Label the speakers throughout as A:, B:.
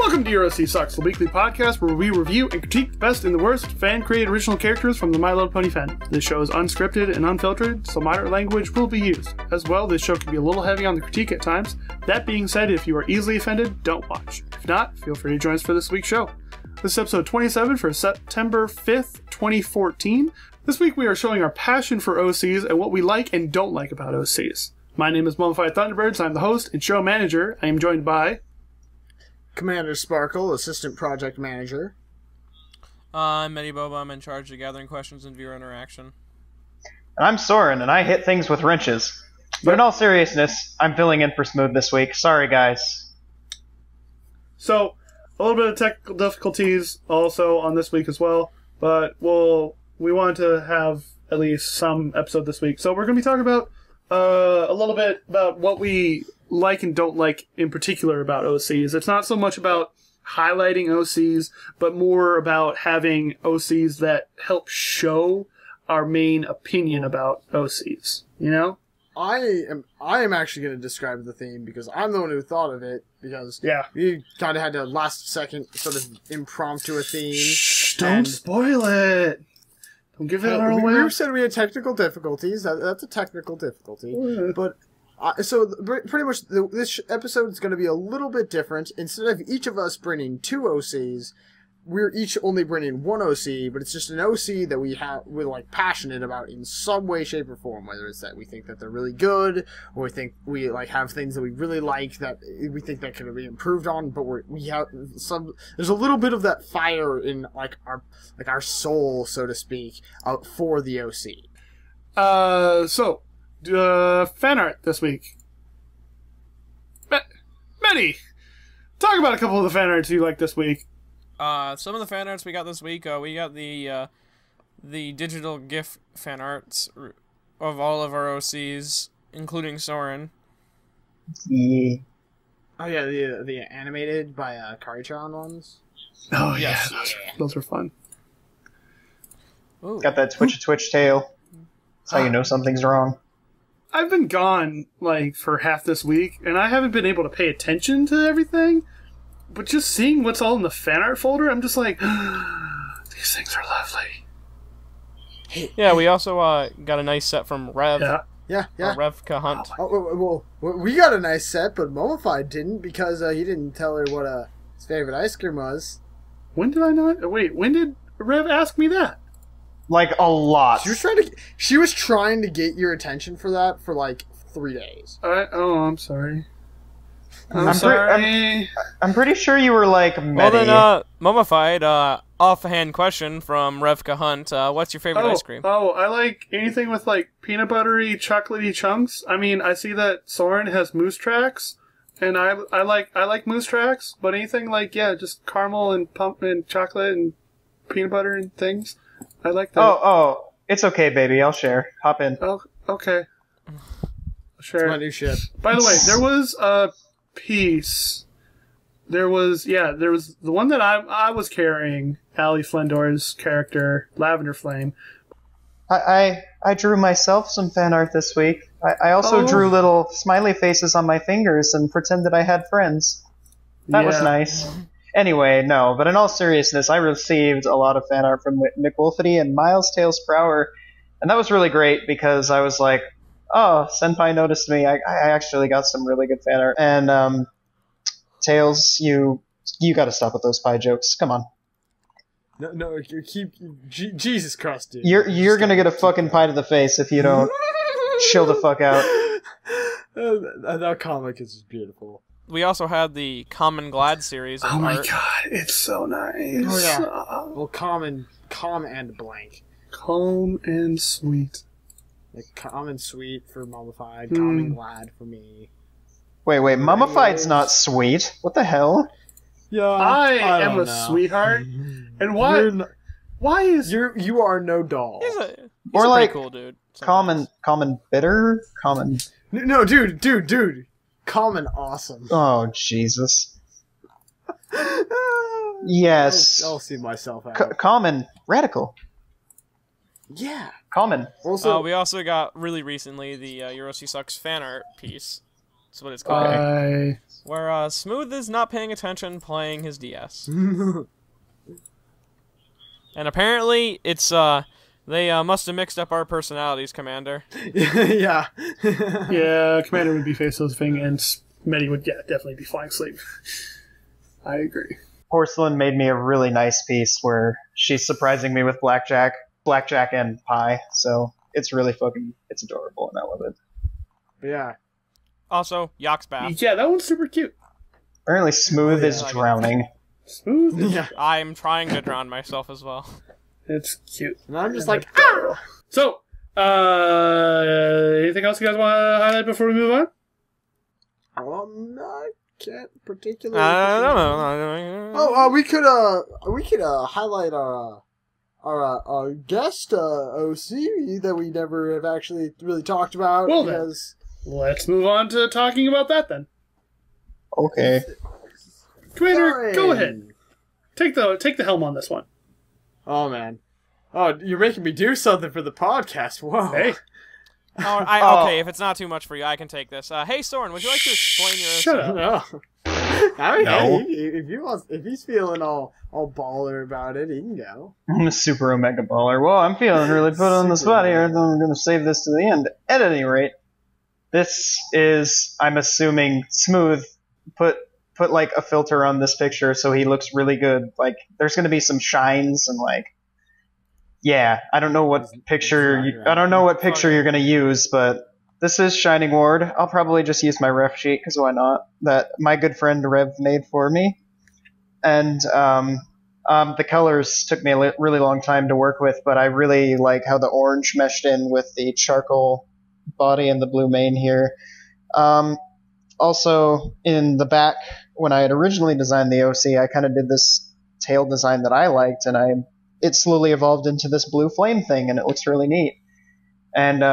A: Welcome to USC Sucks, the weekly podcast where we review and critique the best and the worst fan-created original characters from the My Little Pony Fandom. This show is unscripted and unfiltered, so moderate language will be used. As well, this show can be a little heavy on the critique at times. That being said, if you are easily offended, don't watch. If not, feel free to join us for this week's show. This is episode 27 for September 5th, 2014. This week we are showing our passion for OCs and what we like and don't like about OCs. My name is Mummified Thunderbirds, I'm the host and show manager. I am joined by...
B: Commander Sparkle, Assistant Project Manager.
C: I'm Medi Boba, I'm in charge of gathering questions and viewer interaction.
D: And I'm Soren, and I hit things with wrenches. But in all seriousness, I'm filling in for Smooth this week. Sorry, guys.
A: So, a little bit of technical difficulties also on this week as well, but we wanted to have at least some episode this week. So we're going to be talking about a little bit about what we like and don't like in particular about OCs. It's not so much about highlighting OCs, but more about having OCs that help show our main opinion about OCs. You know?
B: I am actually going to describe the theme because I'm the one who thought of it, because we kind of had to last second sort of impromptu a theme.
A: Shh, don't spoil it. Don't give it our way.
B: We said we had technical difficulties. That's a technical difficulty. But pretty much this episode is going to be a little bit different. Instead of each of us bringing two OCs, we're each only bringing one OC, but it's just an OC that we're like passionate about in some way, shape, or form. Whether it's that we think that they're really good, or we think we like have things that we really like that we think that can be improved on. But there's a little bit of that fire in our soul, so to speak, for the OC.
A: Fan art this week. Medi, talk about a couple of the fan arts you like this week.
C: Some of the fan arts we got this week, we got the digital GIF fan arts of all of our OCs, including Soren.
D: Yeah.
B: Oh yeah, the animated by Kari-chan ones.
A: Oh
C: yes.
A: Yeah, those are fun.
C: Ooh.
D: Got that twitch tail. That's how you know something's wrong.
A: I've been gone for half this week, and I haven't been able to pay attention to everything. But just seeing what's all in the fan art folder, I'm just like, these things are lovely.
C: Yeah, we also got a nice set from Rev.
B: Yeah.
C: Revka Hunt.
B: Well, we got a nice set, but Mummified didn't, because he didn't tell her what his favorite ice cream was.
A: When did I not? Wait, when did Rev ask me that?
D: Like, a lot.
B: She was trying to get your attention for that for 3 days.
A: I'm sorry. I'm sorry.
D: I'm pretty sure you were like Medi.
C: Well then, Mummified, offhand question from Revka Hunt. What's your favorite ice cream?
A: I like anything with peanut buttery, chocolatey chunks. I mean, I see that Soren has moose tracks, and I like moose tracks, but anything just caramel and and chocolate and peanut butter and things. I like that.
D: Oh, it's okay, baby. I'll share. Hop in.
A: Oh, okay. Sure.
B: It's my new ship.
A: By the way, there was a piece. There was the one that I was carrying, Ali Flendor's character, Lavender Flame.
D: I drew myself some fan art this week. I also drew little smiley faces on my fingers and pretended I had friends. That was nice. Anyway, no, but in all seriousness, I received a lot of fan art from McWolfity and Miles Tails Prower, and that was really great because I was like, oh, Senpai noticed me. I actually got some really good fan art. And Tails, you gotta stop with those pie jokes. Come on.
B: No, you keep Jesus Christ, dude.
D: You're gonna get a fucking pie to the face if you don't chill the fuck out.
B: That comic is just beautiful.
C: We also had the Common Glad series of
A: art.
C: my
A: god, it's so nice.
B: Oh yeah. Well, calm and blank.
A: Calm and sweet.
B: Calm and sweet for Mummified, calm and glad for me.
D: Wait, Mummified's not sweet. What the hell?
B: Yeah,
A: I am a sweetheart. And why is
B: you are no doll?
C: He's a
D: pretty
C: cool dude.
D: Calm and bitter? Common.
B: No, dude. Calm and awesome.
D: Oh, Jesus. Yes.
B: I'll see myself out.
D: Calm and radical.
B: Yeah.
D: Common.
C: Also, we also got really recently the USC Sucks fan art piece. That's what it's called.
A: I
C: Where Smooth is not paying attention playing his DS. And apparently, it's, they must have mixed up our personalities, Commander.
B: Yeah.
A: yeah, Commander would be face those thing, and Smitty would definitely be flying sleep. I agree.
D: Porcelain made me a really nice piece where she's surprising me with blackjack and pie. So it's really it's adorable, and I love it.
B: Yeah.
C: Also, Yak's bath.
A: Yeah, that one's super cute.
D: Apparently, Smooth is drowning.
A: Smooth.
B: Yeah.
C: I'm trying to drown myself as well.
A: It's cute.
B: And I'm just like, ah!
A: So, anything else you guys want to highlight before we move on?
B: I can't particularly.
C: No.
B: Oh, we could highlight our guest OC that we never have actually really talked about.
A: Well,
B: because
A: let's move on to talking about that then.
D: Okay.
A: Commander, go ahead. Take the helm on this one.
B: Oh man. Oh, you're making me do something for the podcast. Whoa.
A: Hey.
C: Okay, if it's not too much for you, I can take this. Hey, Soren, would you like to explain your...
A: Shut up.
B: No. I mean,
D: No.
B: hey, if he's feeling all baller about it, he can go.
D: I'm a super omega baller. Well, I'm feeling really put on the spot here, so I'm going to save this to the end. At any rate, this is, I'm assuming, Smooth put like a filter on this picture so he looks really good. Like, there's going to be some shines and like, yeah, I don't know what picture you're going to use, but this is Shining Ward. I'll probably just use my ref sheet, because why not? That my good friend Rev made for me. And the colors took me a really long time to work with, but I really like how the orange meshed in with the charcoal body and the blue mane here. Also, in the back, when I had originally designed the OC, I kind of did this tail design that I liked, and it slowly evolved into this blue flame thing, and it looks really neat. And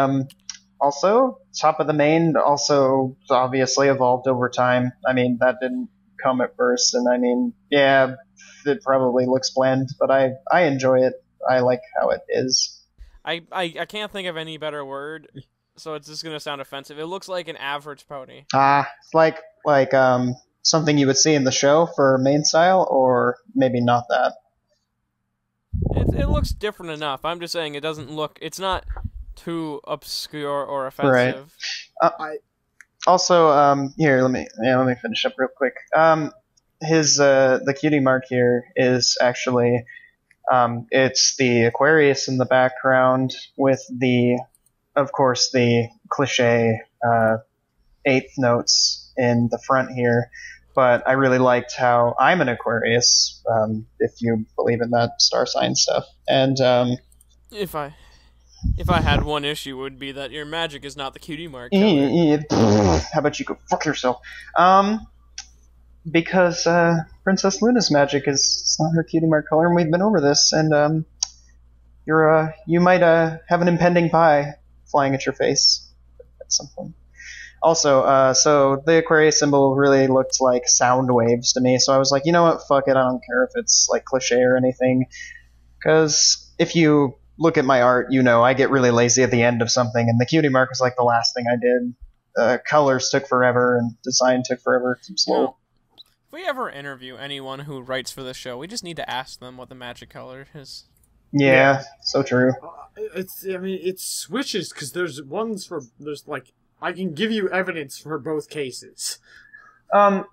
D: also, top of the mane also obviously evolved over time. I mean, that didn't come at first, and I mean, yeah, it probably looks bland, but I enjoy it. I like how it is.
C: I can't think of any better word, so it's just going to sound offensive. It looks like an average pony.
D: It's like something you would see in the show for main style, or maybe not that.
C: It looks different enough. I'm just saying it's not too obscure or offensive.
D: Right. Also, here, let me finish up real quick. The cutie mark here is actually, it's the Aquarius in the background with of course, the cliche, eighth notes in the front here. But I really liked how I'm an Aquarius, if you believe in that star sign stuff. And
C: If I had one issue, it would be that your magic is not the cutie mark color.
D: How about you go fuck yourself? Because Princess Luna's magic is not her cutie mark color, and we've been over this. And you might have an impending pie flying at your face at some point. Also, so the Aquarius symbol really looked like sound waves to me, so I was like, you know what, fuck it, I don't care if it's like cliche or anything, because if you look at my art, you know I get really lazy at the end of something, and the cutie mark was like the last thing I did. Colors took forever, and design took forever. Too slow.
C: You know, if we ever interview anyone who writes for the show, we just need to ask them what the magic color is.
D: Yeah, so true.
B: It switches, because there's I can give you evidence for both cases.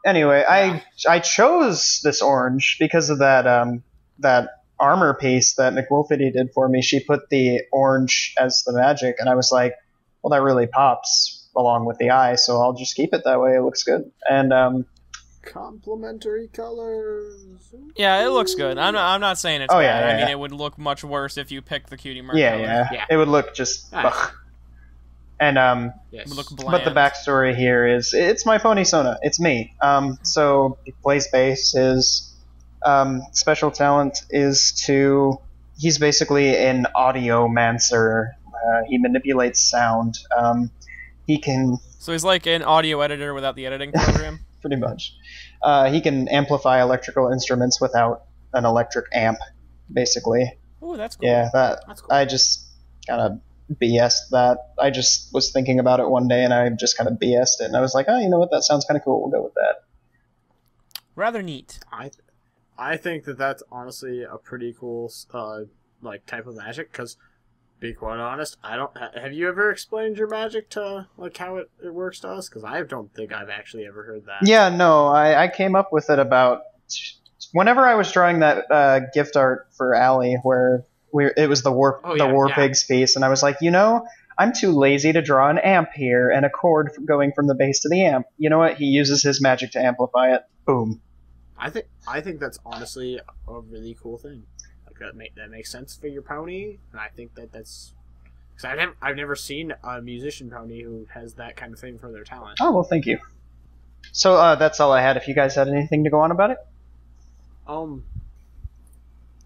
D: Anyway, I chose this orange because of that armor piece that McWolfity did for me. She put the orange as the magic, and I was like, well, that really pops along with the eye, so I'll just keep it that way. It looks good. And
B: complementary colors.
C: Yeah, it looks good. I'm not saying it's bad.
D: Yeah,
C: I mean,
D: yeah.
C: It would look much worse if you picked the cutie mark
D: yeah,
C: color.
D: yeah, it would look just. Ugh. And
C: It would look
D: but the
C: bland.
D: backstory here is it's my pony Sona. It's me. So he plays bass. His special talent is he's basically an audiomancer. He manipulates sound. He can
C: So he's like an audio editor without the editing program.
D: pretty much. He can amplify electrical instruments without an electric amp, basically.
C: Ooh, that's cool.
D: Yeah,
B: That's cool.
D: I just kind of BS'd that. I just was thinking about it one day, and I just kind of BS'd it, and I was like, oh, you know what, that sounds kind of cool, we'll go with that.
C: Rather neat.
B: I think that's honestly a pretty cool like type of magic, because be quite honest, I don't have you ever explained your magic to like how it works to us, because I don't think I've actually ever heard that.
D: Yeah, no, I came up with it about whenever I was drawing that gift art for Allie, where it was the war pigs piece, and I was like, I'm too lazy to draw an amp here and a chord going from the bass to the amp. You know what? He uses his magic to amplify it. Boom.
B: I think that's honestly a really cool thing. Like that makes sense for your pony, and I think that's because I've never seen a musician pony who has that kind of thing for their talent.
D: Oh well, thank you. So that's all I had. If you guys had anything to go on about it.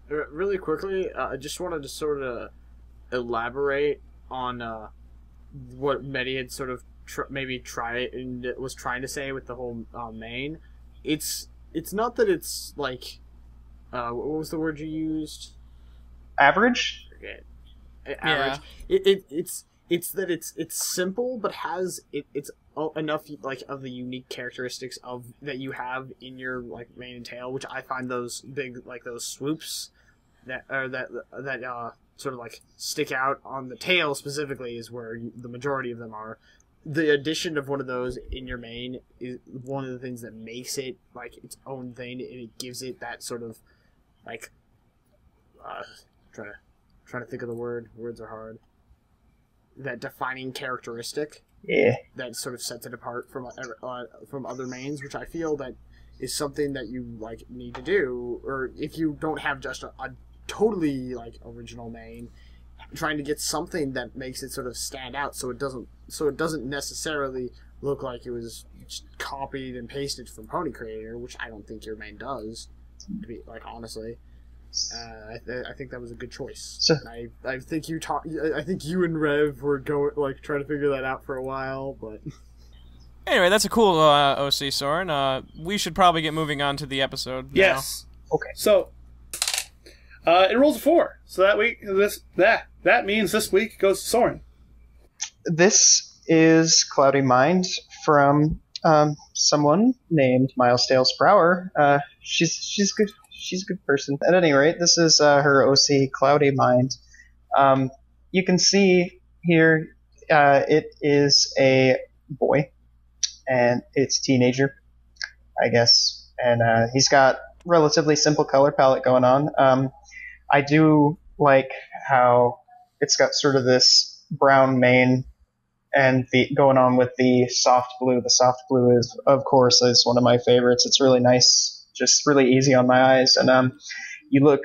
B: Really quickly, I just wanted to sort of elaborate on what Mehdi had sort of was trying to say with the whole main. It's not that it's like, what was the word you used?
D: Average?
B: Okay. Average. Yeah. It's that it's simple, but has it's enough like of the unique characteristics of that you have in your like mane and tail, which I find those big like those swoops that sort of like stick out on the tail specifically is where the majority of them are. The addition of one of those in your mane is one of the things that makes it like its own thing, and it gives it that sort of like trying to think of the word. Words are hard. That defining characteristic.
D: Yeah.
B: That sort of sets it apart from other manes, which I feel that is something that you like need to do, or if you don't have just a totally like original mane, trying to get something that makes it sort of stand out, so it doesn't necessarily look like it was copied and pasted from Pony Creator, which I don't think your mane does. To be like honestly. I think that was a good choice.
D: So,
B: I think you and Rev were trying to figure that out for a while, but
C: anyway, that's a cool OC, Soren. We should probably get moving on to the episode.
A: Yes.
C: Now.
D: Okay.
A: So it rolls a 4. So that means this week goes to Soren.
D: This is Cloudy Mind from someone named Miles Dale Sprower. She's good. She's a good person. At any rate, this is her OC, Cloudy Mind. You can see here it is a boy, and it's a teenager, I guess. And he's got relatively simple color palette going on. I do like how it's got sort of this brown mane and going on with the soft blue. The soft blue is, of course, one of my favorites. It's really nice. Just really easy on my eyes. And you look,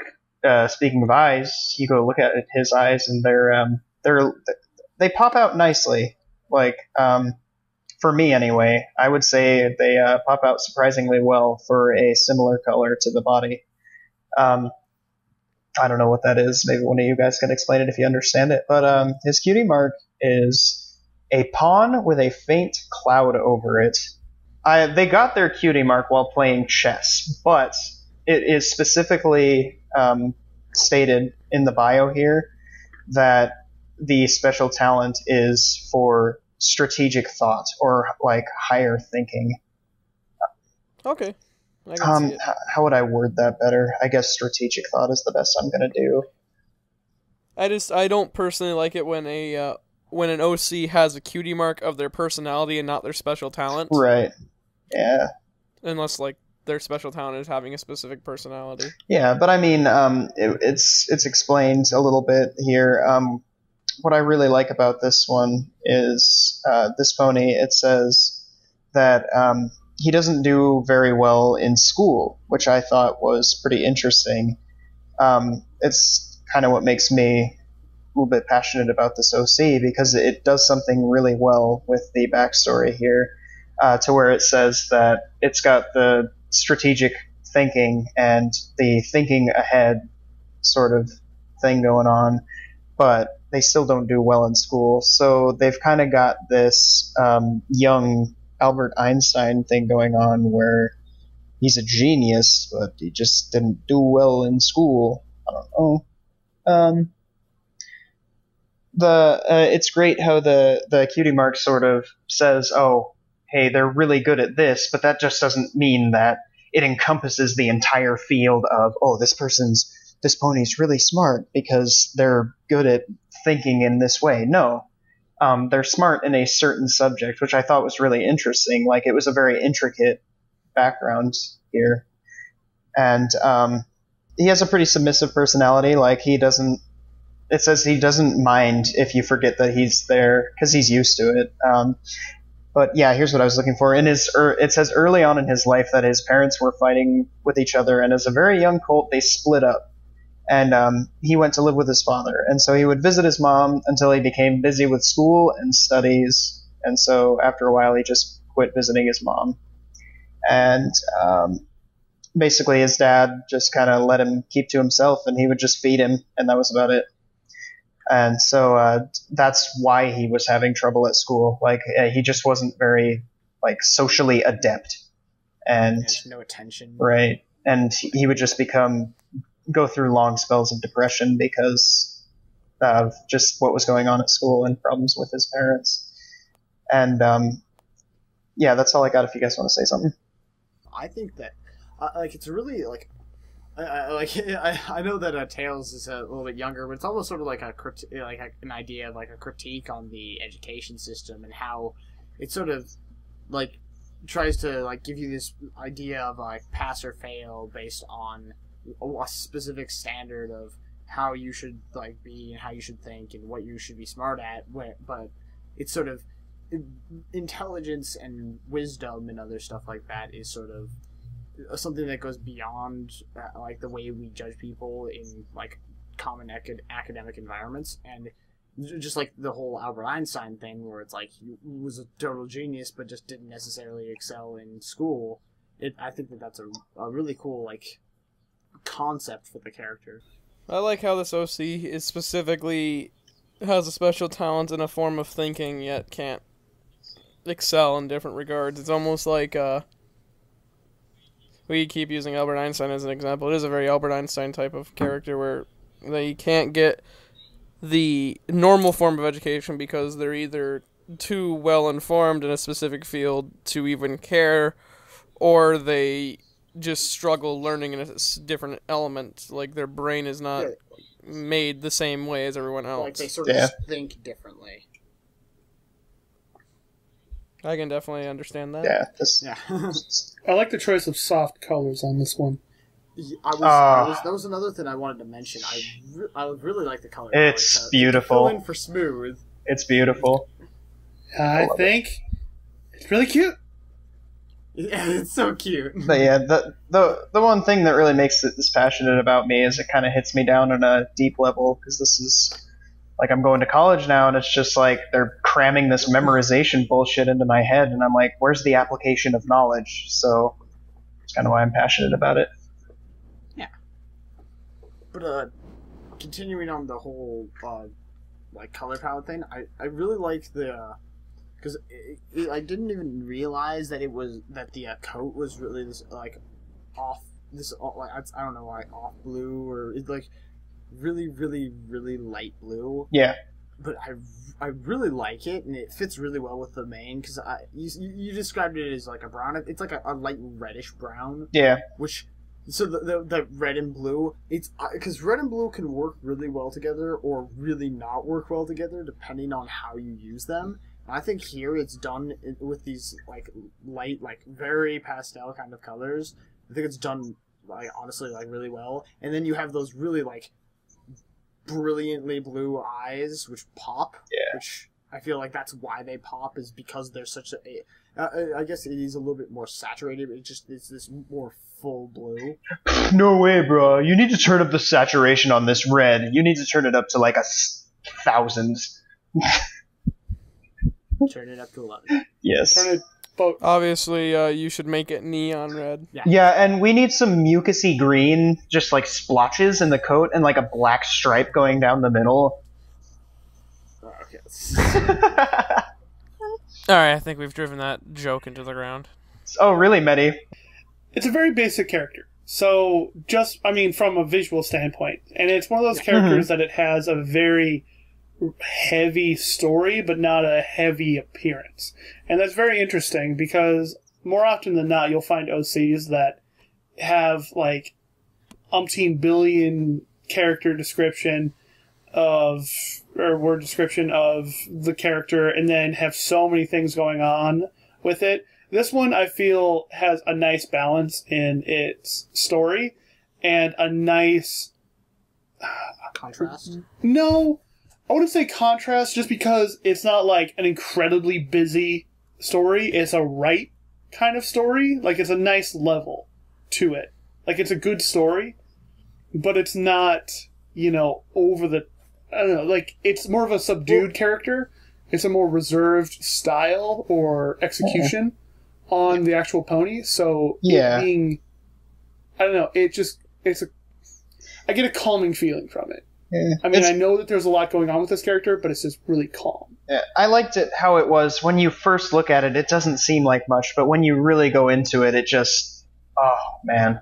D: speaking of eyes, you go look at his eyes, and they pop out nicely. Like, for me anyway, I would say they pop out surprisingly well for a similar color to the body. I don't know what that is. Maybe one of you guys can explain it if you understand it. But his cutie mark is a pawn with a faint cloud over it. They got their cutie mark while playing chess, but it is specifically stated in the bio here that the special talent is for strategic thought or like higher thinking.
C: Okay. I can see it.
D: How would I word that better? I guess strategic thought is the best I'm gonna do.
C: I don't personally like it when an OC has a cutie mark of their personality and not their special talent.
D: Right. Yeah.
C: Unless like their special talent is having a specific personality.
D: Yeah, but I mean, it's explained a little bit here. What I really like about this one is this pony. It says that he doesn't do very well in school, which I thought was pretty interesting. It's kind of what makes me a little bit passionate about this OC, because it does something really well with the backstory here, to where it says that it's got the strategic thinking and the thinking ahead sort of thing going on, but they still don't do well in school. So they've kind of got this young Albert Einstein thing going on where he's a genius, but he just didn't do well in school. I don't know. it's great how the cutie mark sort of says, oh, hey, they're really good at this, but that just doesn't mean that it encompasses the entire field of, oh, this pony's really smart because they're good at thinking in this way. No. They're smart in a certain subject, which I thought was really interesting. Like, it was a very intricate background here. And he has a pretty submissive personality. Like, it says he doesn't mind if you forget that he's there because he's used to it. But yeah, here's what I was looking for. It says early on in his life that his parents were fighting with each other, and as a very young colt, they split up. And he went to live with his father. And so he would visit his mom until he became busy with school and studies. And so after a while, he just quit visiting his mom. And basically his dad just kind of let him keep to himself, and he would just feed him, and that was about it. And so that's why he was having trouble at school. Like, he just wasn't very, like, socially adept. And
B: There's no attention.
D: Right. And he would just go through long spells of depression because of just what was going on at school and problems with his parents. And yeah, that's all I got if you guys want to say something.
B: I think that it's really I know that Tails is a little bit younger, but it's almost sort of like an idea of like a critique on the education system and how it sort of like tries to like give you this idea of like pass or fail based on a specific standard of how you should like be and how you should think and what you should be smart at, but it's sort of intelligence and wisdom and other stuff like that is sort of something that goes beyond like the way we judge people in like common academic environments. And just like the whole Albert Einstein thing where it's like he was a total genius but just didn't necessarily excel in school, I think that's a really cool like concept for the character.
C: I like how this OC is specifically has a special talent in a form of thinking yet can't excel in different regards. It's almost like we keep using Albert Einstein as an example. It is a very Albert Einstein type of character where they can't get the normal form of education because they're either too well informed in a specific field to even care, or they just struggle learning in a different element. Like their brain is not made the same way as everyone else.
B: Like they sort of just think differently.
C: I can definitely understand that.
D: Yeah.
A: I like the choice of soft colors on this one.
B: That was another thing I wanted to mention. I really like the color.
D: It's beautiful.
B: Fill in for smooth.
D: It's beautiful.
A: I think it's really cute.
B: Yeah, it's so cute.
D: But yeah, the one thing that really makes this passionate about me is it kind of hits me down on a deep level, because this is like I'm going to college now, and it's just like they're cramming this memorization bullshit into my head, and I'm like, where's the application of knowledge? So it's kind of why I'm passionate about it.
B: Yeah. But continuing on the whole like color palette thing, I really like the because I didn't even realize that the coat was really this like off like I don't know why off blue, or it's like really really really light blue.
D: Yeah.
B: But I really like it, and it fits really well with the main, because you described it as like a brown. It's like a light reddish brown.
D: Yeah.
B: Which so the red and blue, it's because red and blue can work really well together or really not work well together depending on how you use them. I think here it's done with these like light, like very pastel kind of colors. I think it's done like honestly like really well. And then you have those really like brilliantly blue eyes which pop.
D: Yeah.
B: Which I feel like that's why they pop, is because they're such a I guess it is a little bit more saturated. But it's this more full blue.
D: No way, bro. You need to turn up the saturation on this red. You need to turn it up to like 1,000.
B: Turn it up to 11.
D: Yes.
C: Obviously, you should make it neon red.
D: Yeah, and we need some mucusy green, just like splotches in the coat, and like a black stripe going down the middle.
B: Okay.
C: Alright, I think we've driven that joke into the ground.
D: Oh, really, Medi?
A: It's a very basic character. So, from a visual standpoint. And it's one of those characters that it has a very heavy story, but not a heavy appearance. And that's very interesting because more often than not, you'll find OCs that have like umpteen billion character description or word description of the character, and then have so many things going on with it. This one, I feel, has a nice balance in its story and a nice
B: contrast.
A: No, I wouldn't say contrast, just because it's not like an incredibly busy story. It's a right kind of story. Like, it's a nice level to it. Like, it's a good story, but it's not, over the... I don't know, like, it's more of a subdued character. It's a more reserved style or execution on the actual pony. So, it being... I don't know, I get a calming feeling from it. Yeah, I mean, I know that there's a lot going on with this character, but it's just really calm.
D: Yeah, I liked it how it was. When you first look at it, it doesn't seem like much, but when you really go into it, it just... Oh, man.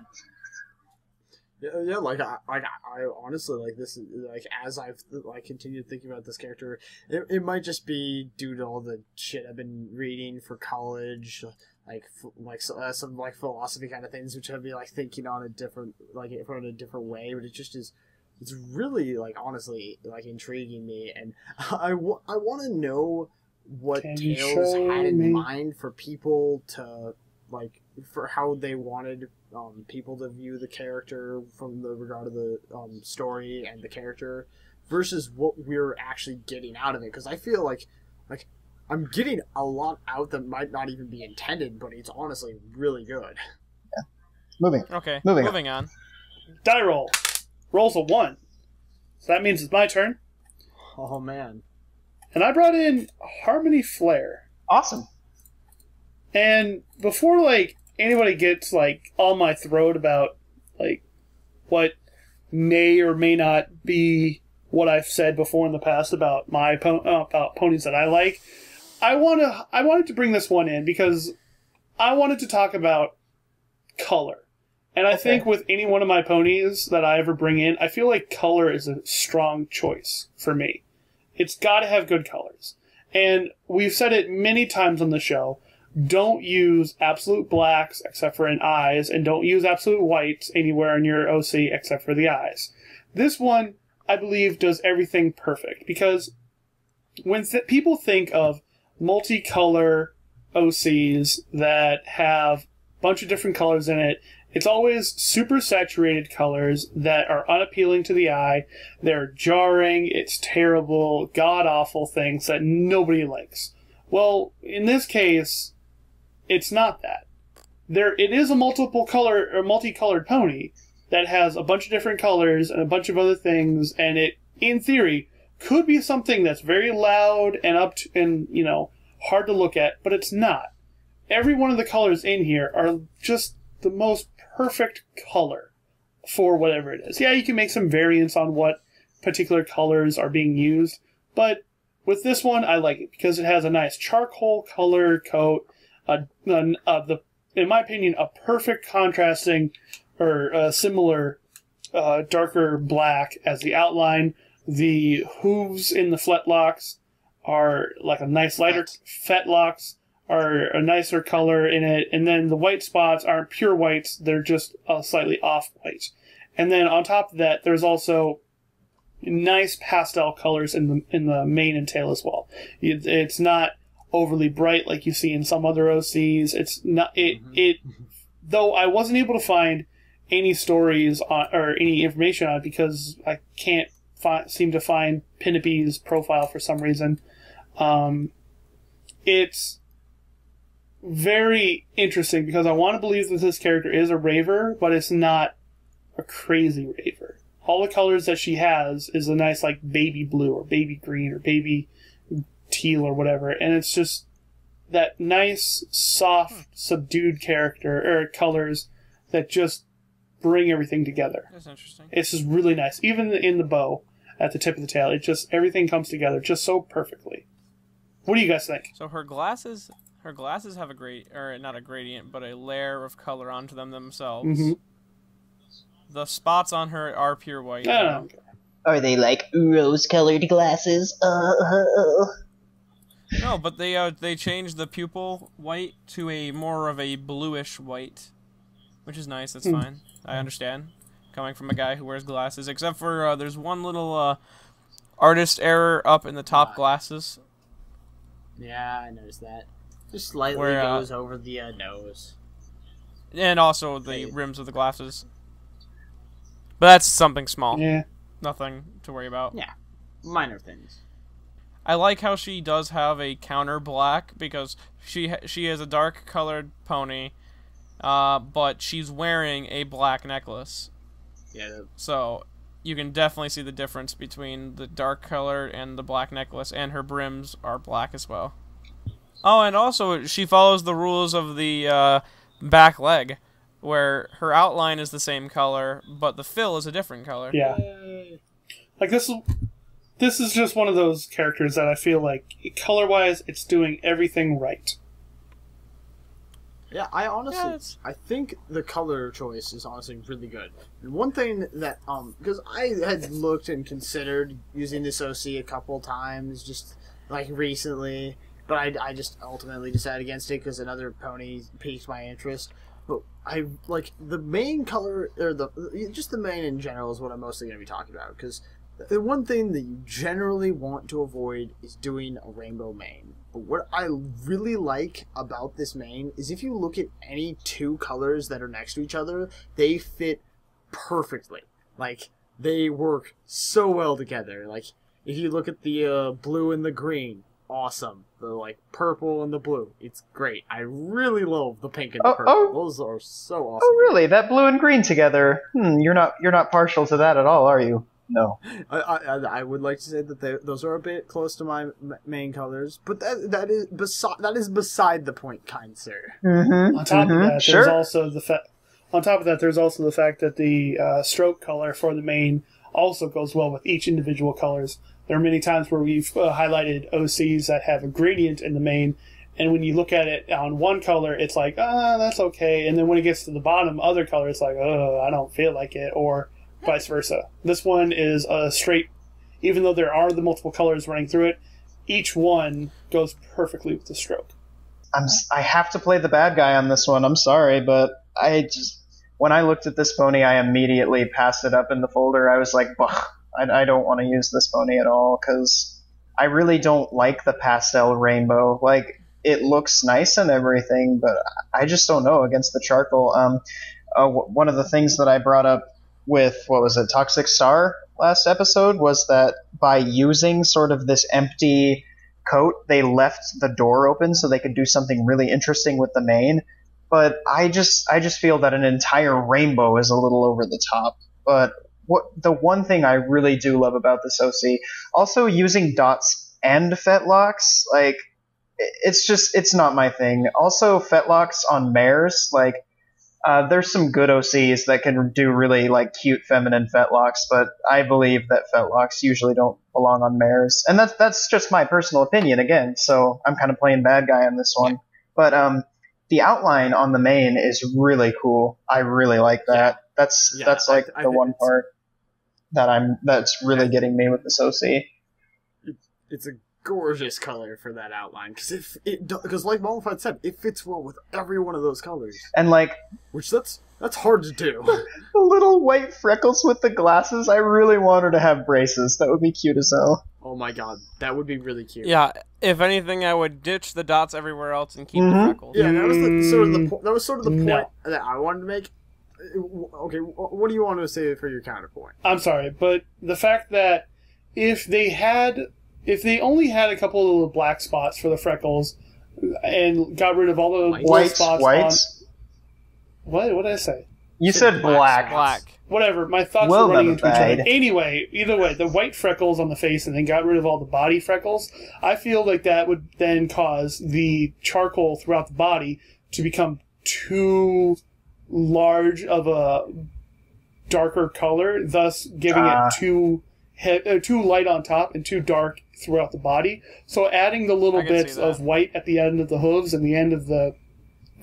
B: Yeah, like I honestly, like, this is, like, as I've continued thinking about this character, it might just be due to all the shit I've been reading for college, some like philosophy kind of things, which I'd be like thinking on a different from a different way, but it just is. It's really, like, honestly, like, intriguing me, and I want to know what Tales had in mind for people to, like, for how they wanted people to view the character from the regard of the story and the character versus what we're actually getting out of it. Because I feel like I'm getting a lot out that might not even be intended, but it's honestly really good.
D: Yeah. Moving
C: on.
A: Die roll. Rolls a 1. So that means it's my turn.
B: Oh, man.
A: And I brought in Harmony Flare.
D: Awesome.
A: And before, like, anybody gets, like, on my throat about, like, what may or may not be what I've said before in the past about about ponies that I like, I wanted to bring this one in because I wanted to talk about color. And I think with any one of my ponies that I ever bring in, I feel like color is a strong choice for me. It's got to have good colors. And we've said it many times on the show, don't use absolute blacks except for in eyes, and don't use absolute whites anywhere in your OC except for the eyes. This one, I believe, does everything perfect, because when people think of multicolor OCs that have a bunch of different colors in it, it's always super saturated colors that are unappealing to the eye. They're jarring, it's terrible, god-awful things that nobody likes. Well, in this case, it's not that. It is a multicolored pony that has a bunch of different colors and a bunch of other things, and it, in theory, could be something that's very loud and hard to look at, but it's not. Every one of the colors in here are just the most perfect color for whatever it is. Yeah, you can make some variants on what particular colors are being used, but with this one, I like it because it has a nice charcoal color coat, in my opinion, a perfect contrasting or similar darker black as the outline. The hooves in the fetlocks are like a nice lighter fetlocks. Are a nicer color in it, and then the white spots aren't pure whites, they're just slightly off-white. And then on top of that, there's also nice pastel colors in the mane and tail as well. It's not overly bright like you see in some other OCs. It's not though I wasn't able to find any stories on, or any information on it because I can't seem to find Pinnape's profile for some reason. It's very interesting because I want to believe that this character is a raver, but it's not a crazy raver. All the colors that she has is a nice, like, baby blue or baby green or baby teal or whatever, and it's just that nice, soft, subdued character or colors that just bring everything together.
C: That's interesting.
A: It's just really nice. Even in the bow at the tip of the tail, it just everything comes together just so perfectly. What do you guys think?
C: So her glasses have not a gradient, but a layer of color onto them themselves. Mm-hmm. The spots on her are pure white.
A: Oh, okay.
D: Are they like rose-colored glasses?
C: No, but they changed the pupil white to a more of a bluish white, which is nice. That's fine. I understand, coming from a guy who wears glasses. Except for there's one little artist error up in the top glasses.
B: Yeah, I noticed that. Just slightly
C: Where,
B: goes over the nose.
C: And also the rims of the glasses. But that's something small.
A: Yeah.
C: Nothing to worry about.
B: Yeah, minor things.
C: I like how she does have a counter black because she is a dark colored pony, but she's wearing a black necklace.
B: Yeah.
C: So you can definitely see the difference between the dark color and the black necklace, and her brims are black as well. Oh, and also she follows the rules of the back leg, where her outline is the same color, but the fill is a different color.
A: Yeah. Like this is just one of those characters that I feel like color-wise, it's doing everything right.
B: Yeah, I honestly, I think the color choice is honestly really good. And one thing that, because I had looked and considered using this OC a couple times, just like recently, but I just ultimately decided against it because another pony piqued my interest. But I like the main color, or just the main in general is what I'm mostly going to be talking about, because the one thing that you generally want to avoid is doing a rainbow mane. But what I really like about this mane is if you look at any two colors that are next to each other, they fit perfectly. Like, they work so well together. Like, if you look at the blue and the green, awesome. The, like, purple and the blue, it's great. I really love the pink and the purple. Those are so awesome.
D: Oh, really? That blue and green together? You're not partial to that at all, are you? No.
B: I would like to say that those are a bit close to my main colors, but that is beside the point, kind sir.
A: On top of that, there's also the fact. On top of that, there's also the fact that the stroke color for the mane also goes well with each individual colors. There are many times where we've highlighted OCs that have a gradient in the mane, and when you look at it on one color, it's like, that's okay. And then when it gets to the bottom other color, it's like, I don't feel like it, or vice versa. This one is a straight, even though there are the multiple colors running through it, each one goes perfectly with the stroke.
D: I have to play the bad guy on this one. I'm sorry, but when I looked at this pony, I immediately passed it up in the folder. I was like, I don't want to use this pony at all, because I really don't like the pastel rainbow. Like, it looks nice and everything, but I just don't know against the charcoal. One of the things that I brought up with, Toxic Star last episode, was that by using sort of this empty coat, they left the door open so they could do something really interesting with the mane. But I just feel that an entire rainbow is a little over the top. But the one thing I really do love about this OC, also using dots and fetlocks, like, it's not my thing. Also, fetlocks on mares, like, there's some good OCs that can do really, like, cute feminine fetlocks, but I believe that fetlocks usually don't belong on mares. And that's just my personal opinion, again, so I'm kind of playing bad guy on this one. But the outline on the mane is really cool. I really like that. That's the one part that's really getting me with this OC.
B: It's a gorgeous color for that outline, because like Malified said, it fits well with every one of those colors,
D: and like,
B: which that's hard to do.
D: The little white freckles with the glasses, I really want her to have braces. That would be cute as hell.
B: Oh my god, that would be really cute.
C: Yeah, if anything, I would ditch the dots everywhere else and keep the freckles.
B: Yeah, that was sort of the point that I wanted to make. Okay, what do you want to say for your counterpoint?
A: I'm sorry, but the fact that if they only had a couple of little black spots for the freckles and got rid of all the white spots What did I say?
D: You said black.
C: Black.
A: Whatever, my thoughts were running into each other. Anyway, either way, the white freckles on the face and then got rid of all the body freckles, I feel like that would then cause the charcoal throughout the body to become too large of a darker color, thus giving it too light on top and too dark throughout the body. So adding the little bits of white at the end of the hooves and the end of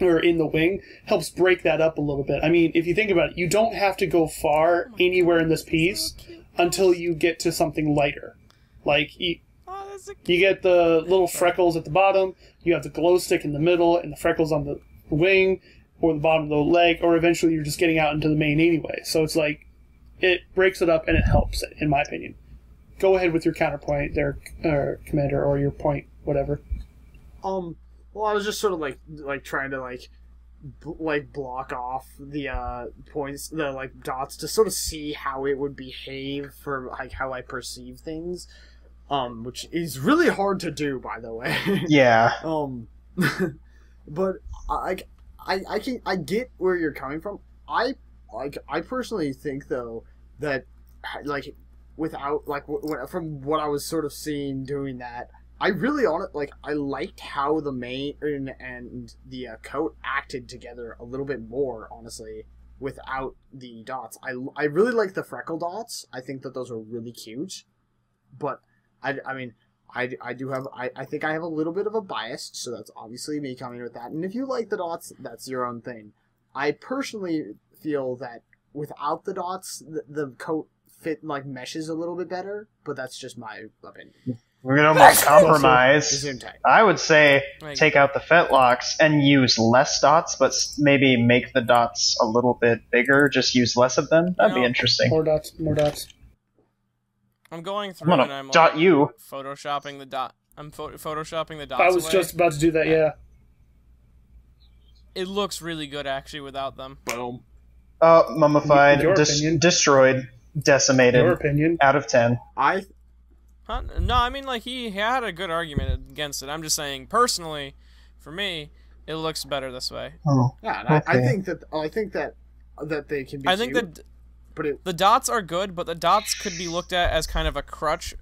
A: in the wing helps break that up a little bit. I mean, if you think about it, you don't have to go far anywhere in this piece until you get to something lighter. Like, you get the little freckles at the bottom, you have the glow stick in the middle, and the freckles on the wing, or the bottom of the leg, or eventually you're just getting out into the mane anyway. So it's like, it breaks it up and it helps, in my opinion. Go ahead with your counterpoint there, Commander, or your point, whatever.
B: Well, I was just sort of like trying to block off the points, the dots, to sort of see how it would behave for how I perceive things, which is really hard to do, by the way.
D: Yeah.
B: But I get where you're coming from. I personally think though that without from what I was sort of seeing doing that, I really I liked how the mane and the coat acted together a little bit more, honestly, without the dots. I really like the freckle dots. I think that those are really cute, but I think I have a little bit of a bias, so that's obviously me coming with that. And if you like the dots, that's your own thing. I personally feel that without the dots, the coat meshes a little bit better, but that's just my opinion.
D: We're gonna almost compromise. I would say take out the fetlocks and use less dots, but maybe make the dots a little bit bigger. Just use less of them. That'd be interesting.
A: More dots.
C: I'm going through and I'm photoshopping the dot. I'm photoshopping the dots.
A: I was just about to do that. Yeah.
C: It looks really good actually without them.
B: Boom.
D: Mummified, destroyed, decimated.
A: Your opinion.
D: Out of 10.
C: No, I mean, he had a good argument against it. I'm just saying, personally, for me, it looks better this way.
D: Oh,
B: yeah, and
D: okay.
B: I think that they can be.
C: I think that the dots are good, but the dots could be looked at as kind of a crutch,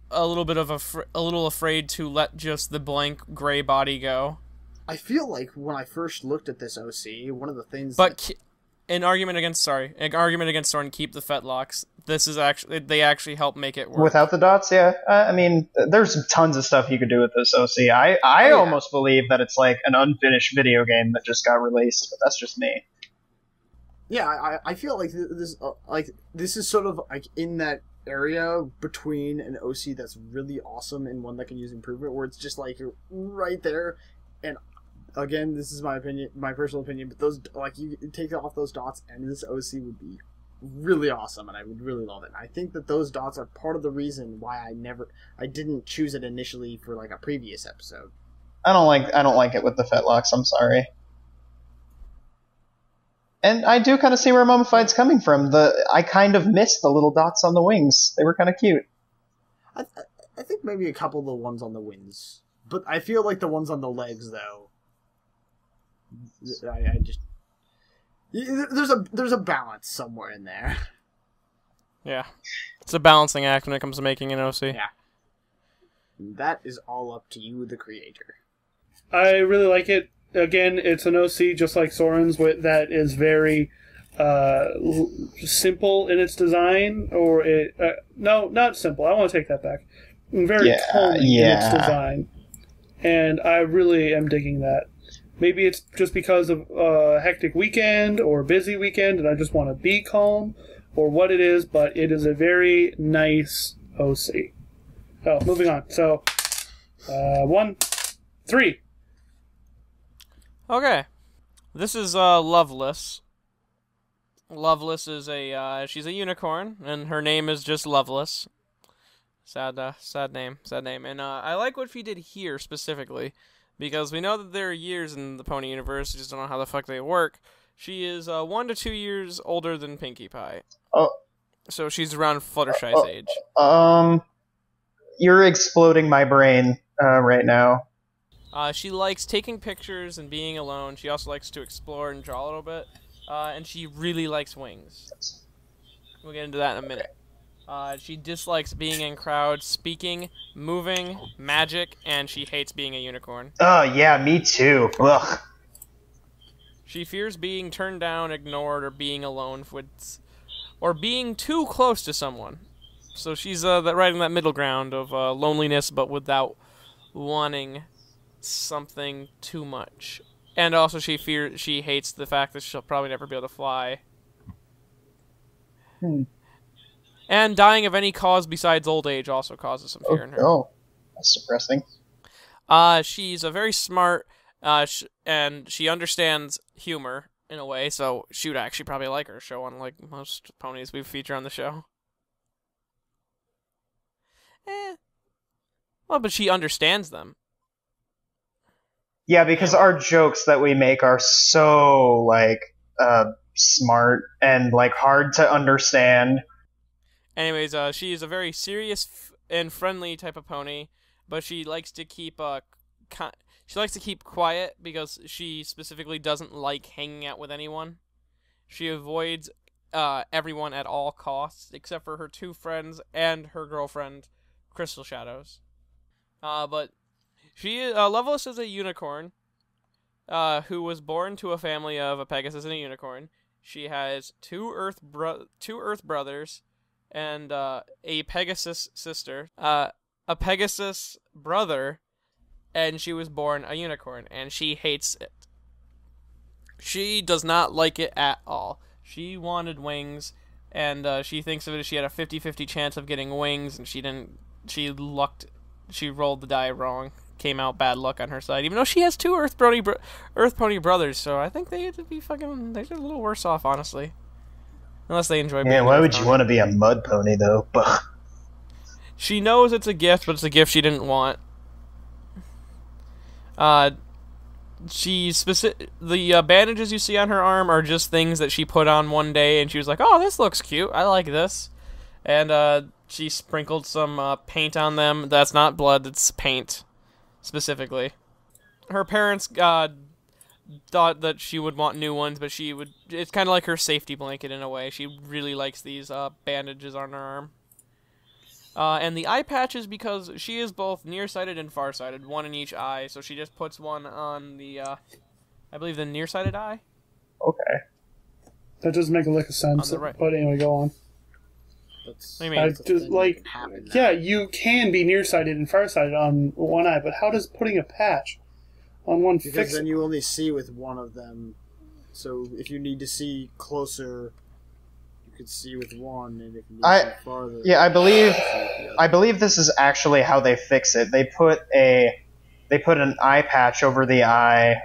C: a little bit of a little afraid to let just the blank gray body go.
B: I feel like when I first looked at this OC, one of the things.
C: But an argument against Soren, keep the fetlocks. This is they actually help make it work.
D: Without the dots, yeah. I mean, there's tons of stuff you could do with this OC. I almost believe that it's like an unfinished video game that just got released, but that's just me.
B: Yeah, I feel like this is sort of in that area between an OC that's really awesome and one that can use improvement, where it's just you're right there. And again, this is my opinion, my personal opinion, but those you take off those dots and this OC would be really awesome, and I would really love it. I think that those dots are part of the reason why I didn't choose it initially for a previous episode.
D: I don't like it with the fetlocks. I'm sorry. And I do kind of see where Mummified's coming from. I kind of missed the little dots on the wings. They were kind of cute.
B: I think maybe a couple of the ones on the wings, but I feel like the ones on the legs though. There's a balance somewhere in there.
C: Yeah, it's a balancing act when it comes to making an OC.
B: Yeah, that is all up to you, the creator.
A: I really like it. Again, it's an OC just like Soren's, that is very simple in its design, or no, not simple. I want to take that back. Very calming in its design, and I really am digging that. Maybe it's just because of a hectic weekend or a busy weekend and I just want to be calm or what it is, but it is a very nice OC. Oh, moving on. So, 1, 3.
C: Okay. This is Loveless. Loveless is she's a unicorn, and her name is just Loveless. Sad name. And I like what she did here specifically. Because we know that there are years in the Pony universe, we just don't know how the fuck they work. She is 1 to 2 years older than Pinkie Pie.
D: Oh.
C: So she's around Fluttershy's age.
D: You're exploding my brain right now.
C: She likes taking pictures and being alone. She also likes to explore and draw a little bit. And she really likes wings. We'll get into that in a minute. She dislikes being in crowds, speaking, moving, magic, and she hates being a unicorn.
D: Oh, yeah, me too. Ugh.
C: She fears being turned down, ignored, or being alone or being too close to someone. So she's right in that middle ground of loneliness, but without wanting something too much. And also she hates the fact that she'll probably never be able to fly. And dying of any cause besides old age also causes some fear in her.
D: Oh, that's depressing.
C: She's a very smart, and she understands humor in a way, so she would actually probably like her show, unlike most ponies we feature on the show. Well, but she understands them.
D: Yeah, because our jokes that we make are so, like, smart and, like, hard to understand.
C: Anyways, she is a very serious and friendly type of pony, but she likes to keep quiet because she specifically doesn't like hanging out with anyone. She avoids everyone at all costs, except for her 2 friends and her girlfriend, Crystal Shadows. But she Leveless is a unicorn, who was born to a family of a Pegasus and a unicorn. She has 2 Earth brothers, and a Pegasus sister, a Pegasus brother, and she was born a unicorn, and she hates it. She does not like it at all. She wanted wings, and she thinks of it as she had a 50-50 chance of getting wings, and she didn't. She rolled the die wrong. Came out bad luck on her side, even though she has 2 Earth Pony brothers. So I think they're a little worse off, honestly. Unless they enjoy being
D: Yeah, why would you want to be a mud pony, though?
C: She knows it's a gift, but it's a gift she didn't want. The bandages you see on her arm are just things that she put on one day, and she was like, "Oh, this looks cute. I like this." And she sprinkled some paint on them. That's not blood. It's paint, specifically. Her parents thought that she would want new ones, but it's kind of like her safety blanket in a way. She really likes these bandages on her arm. And the eye patches, because she is both nearsighted and farsighted, one in each eye, so she just puts one on the, I believe the nearsighted eye.
D: Okay.
A: That doesn't make a lick of sense. Right. But anyway, go on.
C: What do you mean?
A: Yeah, you can be nearsighted and farsighted on one eye, but how does putting a patch on one fix?
B: Because then you only see with one of them. So if you need to see closer, you could see with one, and if you need to see farther.
D: Yeah, I believe this is actually how they fix it. They put an eye patch over the eye.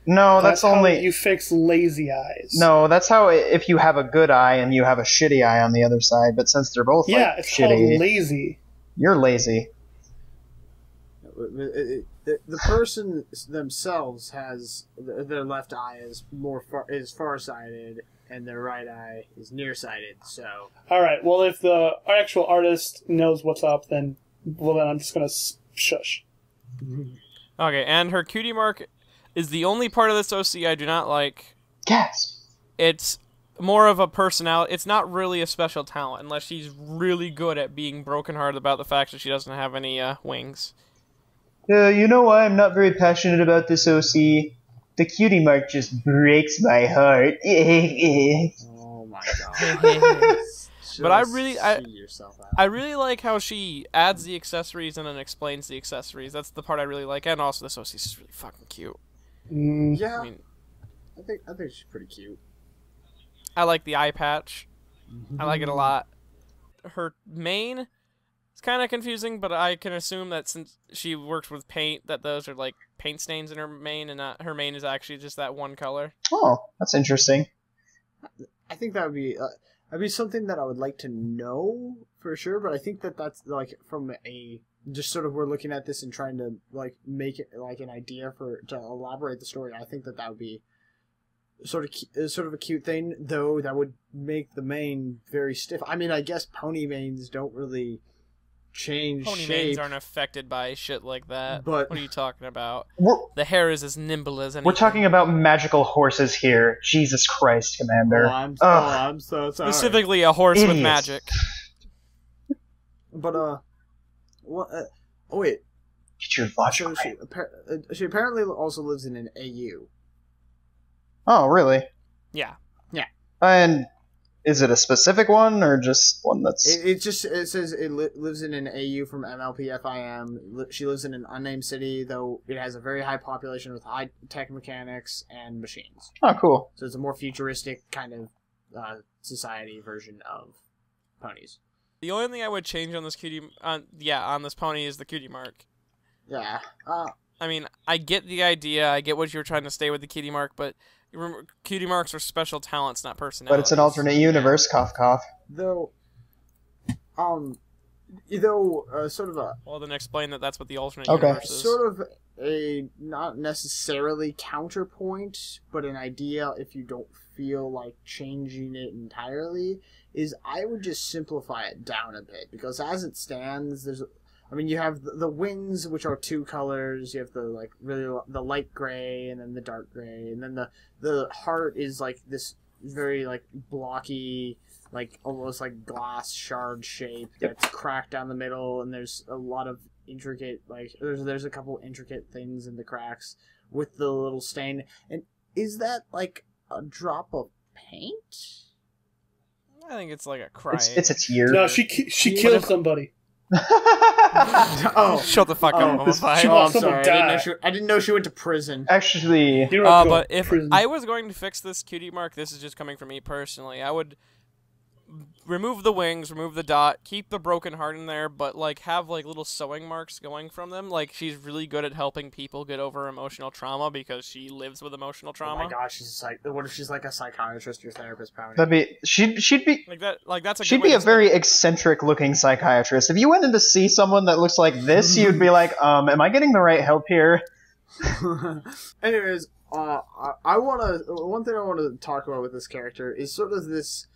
D: No, that's only
A: how you fix lazy eyes.
D: No, that's how if you have a good eye and you have a shitty eye on the other side. But since they're both
A: it's
D: shitty,
A: called lazy.
D: You're lazy.
B: The person themselves has their left eye is farsighted, and their right eye is nearsighted. So.
A: All right. Well, if the actual artist knows what's up, then I'm just gonna shush.
C: Okay, and her cutie mark is the only part of this OC I do not like.
D: Yes.
C: It's more of a personality. It's not really a special talent, unless she's really good at being brokenhearted about the fact that she doesn't have any wings.
D: You know why I'm not very passionate about this OC? The cutie mark just breaks my heart.
B: Oh my god.
C: But I really like how she adds the accessories and then explains the accessories. That's the part I really like, and also this OC is really fucking cute.
B: Yeah, I think she's pretty cute.
C: I like the eye patch. I like it a lot. Her mane is kind of confusing, but I can assume that since she works with paint, that those are like paint stains in her mane, and not her mane is actually just that one color.
D: Oh, that's interesting.
B: I think that would be something that I would like to know for sure, but I think that's like from a just sort of we're looking at this and trying to like make it like an idea to elaborate the story. I think that would be sort of a cute thing, though that would make the mane very stiff. I mean, I guess pony manes don't really change
C: pony
B: shape.
C: Manes aren't affected by shit like that.
B: But
C: what are you talking about? The hair is as nimble as anything.
D: We're talking about magical horses here. Jesus Christ, Commander.
B: I'm so sorry.
C: Specifically a horse with magic.
B: But wait.
D: Get your logic
B: she apparently also lives in an AU.
D: Oh, really?
C: Yeah.
D: And is it a specific one or just one that's?
B: It says it lives in an AU from MLPFIM. She lives in an unnamed city, though it has a very high population with high tech mechanics and machines.
D: Oh, cool.
B: So it's a more futuristic kind of society version of ponies.
C: The only thing I would change on this on this pony is the cutie mark.
B: Yeah.
C: I mean, I get the idea. I get what you were trying to stay with the cutie mark, but remember, cutie marks are special talents, not personalities.
D: But it's an alternate universe, cough cough.
B: Though, sort of a...
C: Well, then explain that's what the alternate universe is.
B: Sort of a, not necessarily counterpoint, but an idea if you don't feel like changing it entirely, is I would just simplify it down a bit. Because as it stands, you have the wings, which are 2 colors. You have the light gray, and then the dark gray, and then the heart is like this very like blocky, like almost like glass shard shape that's cracked down the middle, and there's a lot of intricate there's a couple intricate things in the cracks with the little stain. And is that like a drop of paint?
C: I think it's like a cry.
D: It's a tear.
A: No, she killed somebody.
B: Oh,
C: shut the fuck up! I'm
B: sorry. I didn't know she went to prison.
D: Actually,
C: but if I was going to fix this cutie mark, this is just coming from me personally, I would remove the wings, remove the dot, keep the broken heart in there, but like have like little sewing marks going from them. Like she's really good at helping people get over emotional trauma because she lives with emotional trauma.
B: Oh my gosh, what if she's like a psychiatrist or therapist?
D: She'd be
C: like that. Like that's a.
D: She'd be a very eccentric looking psychiatrist. If you went in to see someone that looks like this, you'd be like, am I getting the right help here?
B: Anyways, one thing I want to talk about with this character is sort of this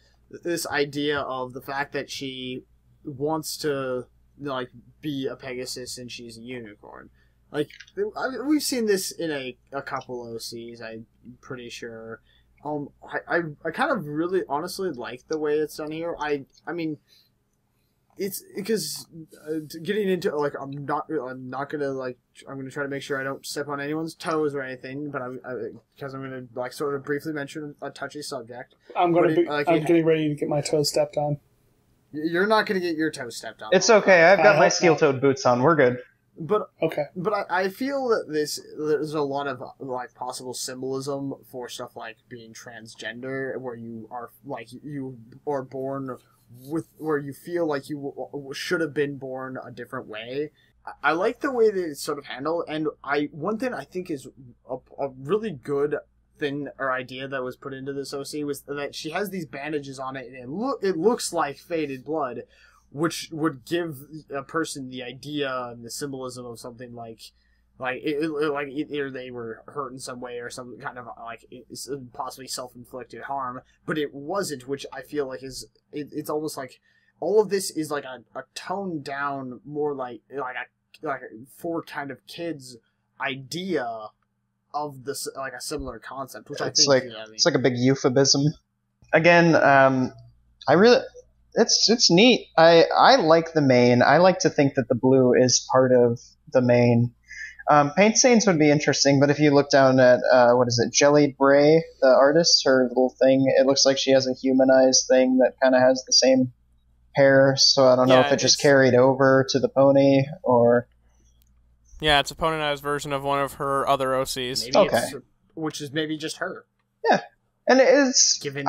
B: idea of the fact that she wants to like be a Pegasus and she's a unicorn. Like we've seen this in a couple OCs, I'm pretty sure. I kind of really honestly like the way it's done here. I mean, it's because getting into like I'm gonna try to make sure I don't step on anyone's toes or anything, but because I'm gonna like sort of briefly mention a touchy subject.
A: I'm getting ready to get my toes stepped on.
B: You're not gonna get your toes stepped on.
D: It's okay. I've got my steel-toed boots on. We're good.
B: But
A: okay.
B: But I feel that there's a lot of like possible symbolism for stuff like being transgender, where you are born where you feel like you should have been born a different way. I like the way that it's sort of handled, and one thing I think is a really good thing or idea that was put into this OC was that she has these bandages on it, and it looks like faded blood, which would give a person the idea and the symbolism of something like either they were hurt in some way or some kind of like possibly self-inflicted harm, but it wasn't, which I feel like it's almost like all of this is like a toned down, more like for kind of kids idea of this, like a similar concept, which it's
D: it's like a big euphemism. Again, it's neat. I like the mane. I like to think that the blue is part of the mane. Paint stains would be interesting, but if you look down at, Jelly Bray, the artist, her little thing, it looks like she has a humanized thing that kind of has the same hair, so I don't know if it just carried over to the pony, or...
C: Yeah, it's a ponyized version of one of her other OCs.
B: Which is maybe just her.
D: Yeah, and it's...
B: Given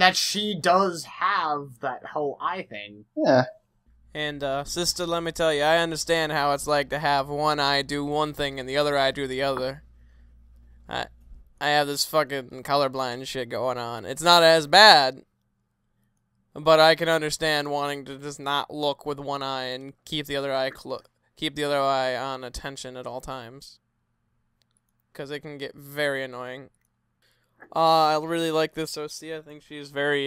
B: that she does have that whole eye thing.
D: Yeah.
C: And, sister, let me tell you, I understand how it's like to have one eye do one thing and the other eye do the other. I have this fucking colorblind shit going on. It's not as bad, but I can understand wanting to just not look with one eye and keep the other eye on attention at all times. Because it can get very annoying. I really like this OC. I think she's very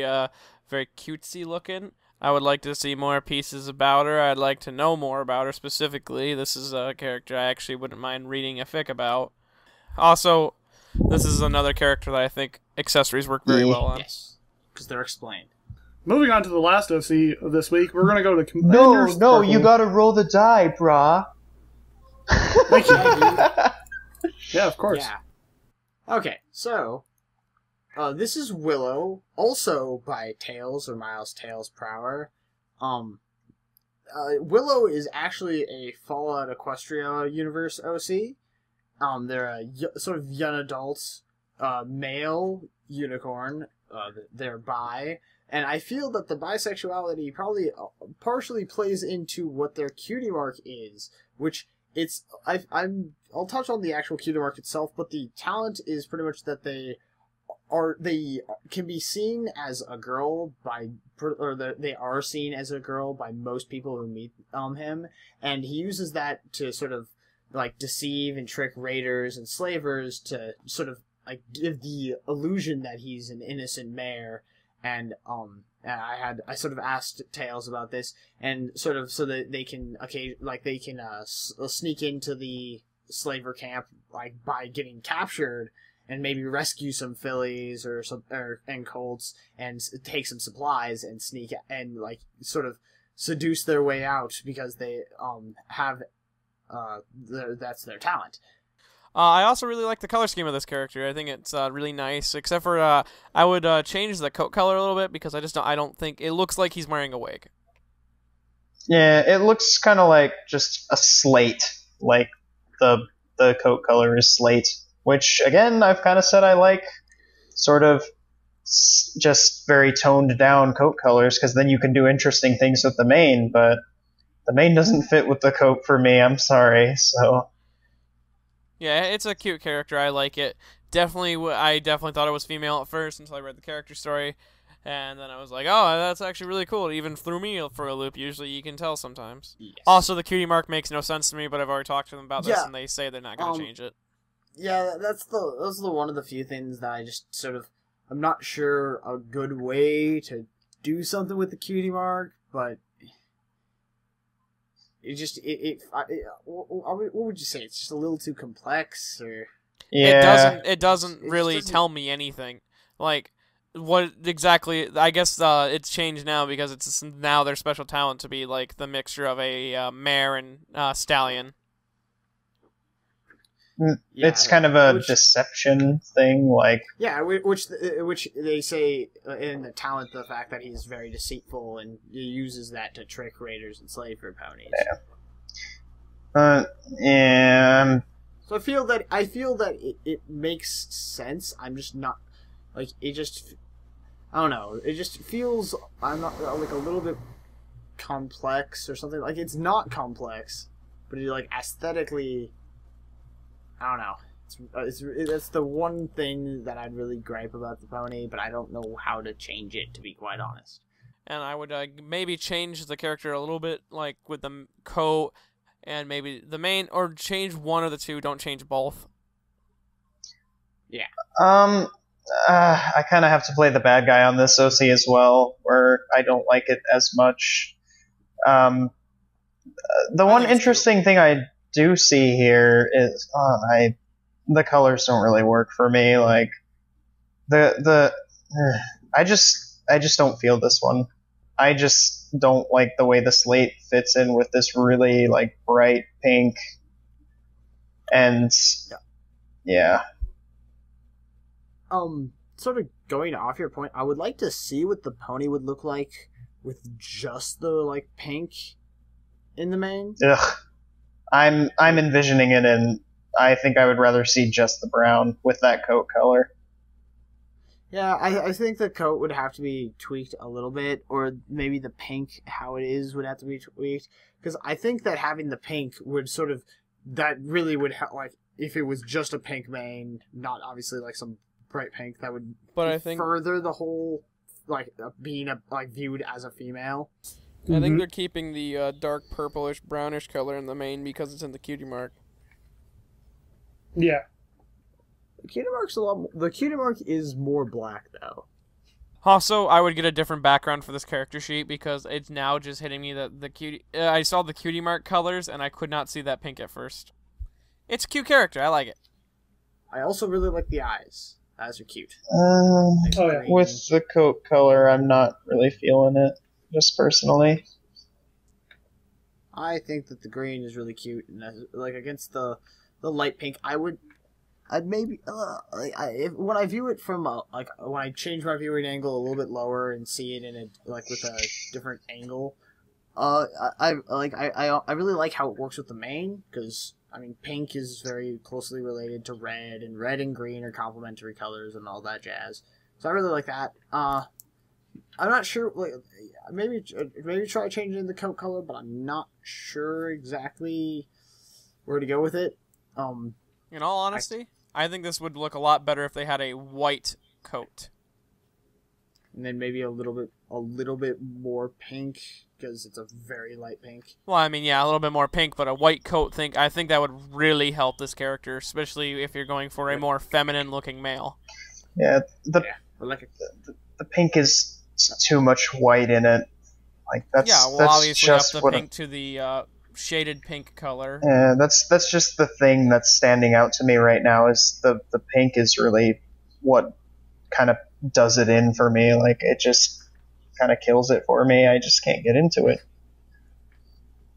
C: cutesy looking. I would like to see more pieces about her. I'd like to know more about her specifically. This is a character I actually wouldn't mind reading a fic about. Also, this is another character that I think accessories work very well on.
B: Yes, because they're explained.
A: Moving on to the last OC of this week, we're going to go to Commander Sparkle.
D: No, you gotta roll the die, brah.
A: Thank you. Yeah, of course.
B: Yeah. Okay, so... this is Willow, also by Tails, or Miles Tails Prower. Willow is actually a Fallout Equestria universe OC. They're sort of young adults male unicorn. They're bi, and I feel that the bisexuality probably partially plays into what their cutie mark is, which I'll touch on the actual cutie mark itself, but the talent is pretty much that they can be seen as a girl they are seen as a girl by most people who meet him, and he uses that to sort of like deceive and trick raiders and slavers to sort of like give the illusion that he's an innocent mare. And I sort of asked Tails about this, and sort of so that they can sneak into the slaver camp like by getting captured and maybe rescue some fillies and colts and take some supplies and sneak and like sort of seduce their way out because they have that's their talent.
C: I also really like the color scheme of this character. I think it's really nice, except for I would change the coat color a little bit because I don't think it looks like he's wearing a wig.
D: Yeah, it looks kind of like just a slate, like the coat color is slate, which again I've kind of said I like sort of just very toned down coat colors because then you can do interesting things with the mane, but the mane doesn't fit with the coat for me. I'm sorry, so.
C: Yeah, it's a cute character. I like it. I definitely thought it was female at first until I read the character story, and then I was like, oh, that's actually really cool. It even threw me for a loop. Usually you can tell sometimes. Yes. Also, the cutie mark makes no sense to me, but I've already talked to them about this, and they say they're not going to change it.
B: Yeah, that's the one of the few things that I just sort of, I'm not sure a good way to do something with the cutie mark, but what would you say? It's just a little too complex, or
C: yeah, it doesn't really tell me anything. Like what exactly? I guess it's changed now because it's now their special talent to be like the mixture of a mare and stallion.
D: It's kind of a deception thing, like
B: which they say in the talent, the fact that he's very deceitful and he uses that to trick raiders and slaver ponies.
D: Yeah.
B: So I feel that it makes sense. I'm just not like it. Just I don't know. It just feels I'm not like a little bit complex or something. Like it's not complex, but it like aesthetically. I don't know. That's the one thing that I'd really gripe about the pony, but I don't know how to change it, to be quite honest.
C: And I would maybe change the character a little bit, like with the coat and maybe the mane, or change one of the two. Don't change both.
B: Yeah.
D: I kind of have to play the bad guy on this OC as well, where I don't like it as much. The one interesting thing I do see here is the colors don't really work for me. Like I just don't feel this one. I just don't like the way the slate fits in with this really like bright pink. And yeah.
B: Sort of going off your point, I would like to see what the pony would look like with just the like pink in the mane.
D: Ugh. I'm envisioning it, and I think I would rather see just the brown with that coat color.
B: Yeah, I think the coat would have to be tweaked a little bit, or maybe the pink, how it is, would have to be tweaked. Because I think that having the pink would sort of, that really would help, like, if it was just a pink mane, not obviously like some bright pink, that would
C: I think
B: further the whole, like, being viewed as a female.
C: I think they're keeping the dark purplish, brownish color in the mane because it's in the cutie mark.
A: Yeah.
B: The cutie mark is more black, though.
C: Also, I would get a different background for this character sheet because it's now just hitting me that the cutie... I saw the cutie mark colors, and I could not see that pink at first. It's a cute character. I like it.
B: I also really like the eyes. Eyes are cute.
D: With the coat color, I'm not really feeling it. Just personally,
B: I think that the green is really cute, and like against the light pink, I'd maybe when I view it from when I change my viewing angle a little bit lower and see it in with a different angle, I really like how it works with the mane because I mean, pink is very closely related to red, and red and green are complementary colors and all that jazz. So I really like that. I'm not sure. Like, maybe try changing the coat color, but I'm not sure exactly where to go with it.
C: In all honesty, I think this would look a lot better if they had a white coat.
B: And then maybe a little bit more pink, because it's a very light pink.
C: Well, I mean, yeah, a little bit more pink, but a white coat. I think that would really help this character, especially if you're going for a more feminine-looking male.
D: Yeah, the pink is too much white in it. Like that's
C: obviously
D: just
C: up the pink to the shaded pink color.
D: Yeah, that's just the thing that's standing out to me right now. Is the pink is really what kind of does it in for me. Like, it just kind of kills it for me. I just can't get into it.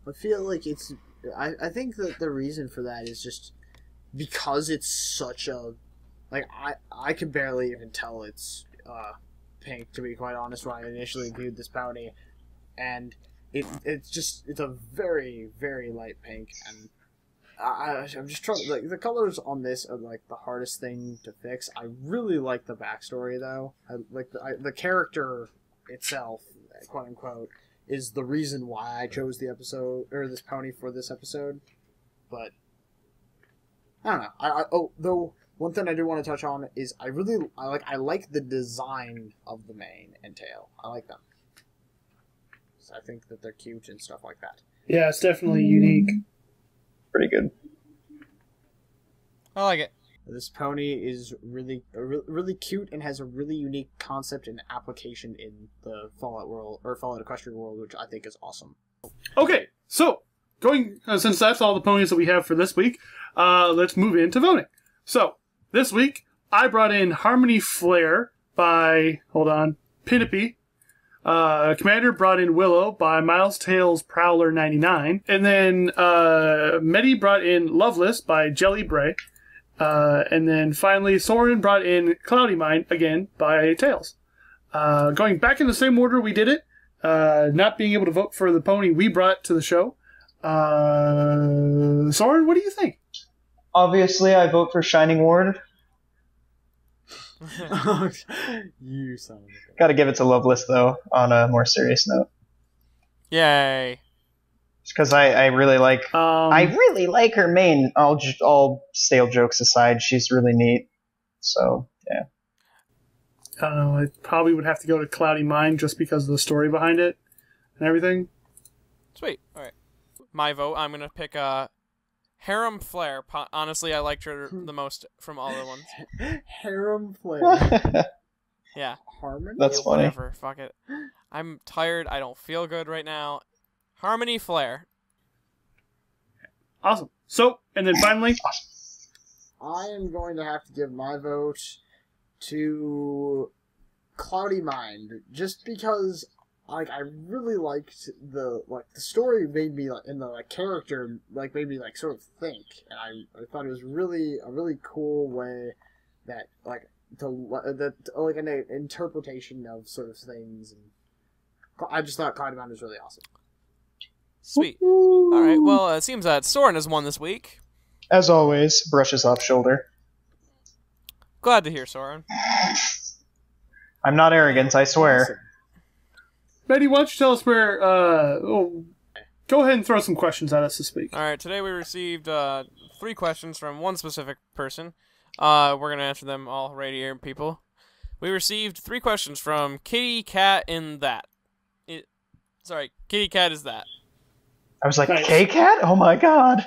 B: I feel like it's... I think that the reason for that is just because it's such a... Like, I could barely even tell it's pink, to be quite honest, when I initially viewed this bounty. And it's a very, very light pink, and I'm just trying. Like, the colors on this are like the hardest thing to fix. I really like the backstory though. I like the character itself, quote unquote, is the reason why I chose the episode or this pony for this episode. But I don't know. Though one thing I do want to touch on is I like the design of the mane and tail. I like them. So I think that they're cute and stuff like that.
A: Yeah, it's definitely unique.
D: Pretty good.
C: I like it.
B: This pony is really cute and has a really unique concept and application in the Fallout world, or Fallout Equestrian world, which I think is awesome.
A: Okay, so since that's all the ponies that we have for this week, let's move into voting. So this week I brought in Harmony Flare by Pinippy. Commander brought in Willow by Miles Tails Prowler 99. And then Medi brought in Loveless by Jelly Bray. And then finally Soren brought in Cloudy Mind again by Tails. Going back in the same order we did it, not being able to vote for the pony we brought to the show. Soren, what do you think?
D: Obviously, I vote for Shining Ward.
B: You son of a bitch.
D: Gotta give it to Loveless, though, on a more serious note.
C: Yay.
D: Just because I really like... I really like her main. All stale jokes aside, she's really neat. So, yeah.
A: I probably would have to go to Cloudy Mind just because of the story behind it and everything.
C: Sweet. Alright. My vote, I'm gonna pick Harem Flare. Honestly, I liked her the most from all the ones.
B: Harem Flare.
C: Yeah.
B: Harmony?
D: That's funny.
C: Whatever. Fuck it. I'm tired. I don't feel good right now. Harmony Flare.
A: Awesome. So, and then finally...
B: I am going to have to give my vote to Cloudy Mind, just because I really liked the story made me and the character made me sort of think, and I thought it was really a really cool way that an interpretation of sort of things, and I just thought Cloudy Mind was really awesome.
C: Sweet. All right. Well, it seems that Soren has won this week.
D: As always, brushes off shoulder.
C: Glad to hear, Soren.
D: I'm not arrogant, I swear.
B: Awesome.
A: Betty, why don't you tell us where... go ahead and throw some questions at us this week.
C: All right. Today we received 3 questions from one specific person. We're going to answer them all right here, people. We received 3 questions from Kitty Cat in that. Kitty Cat is that.
D: I was like,
A: nice.
D: K-Cat? Oh my god.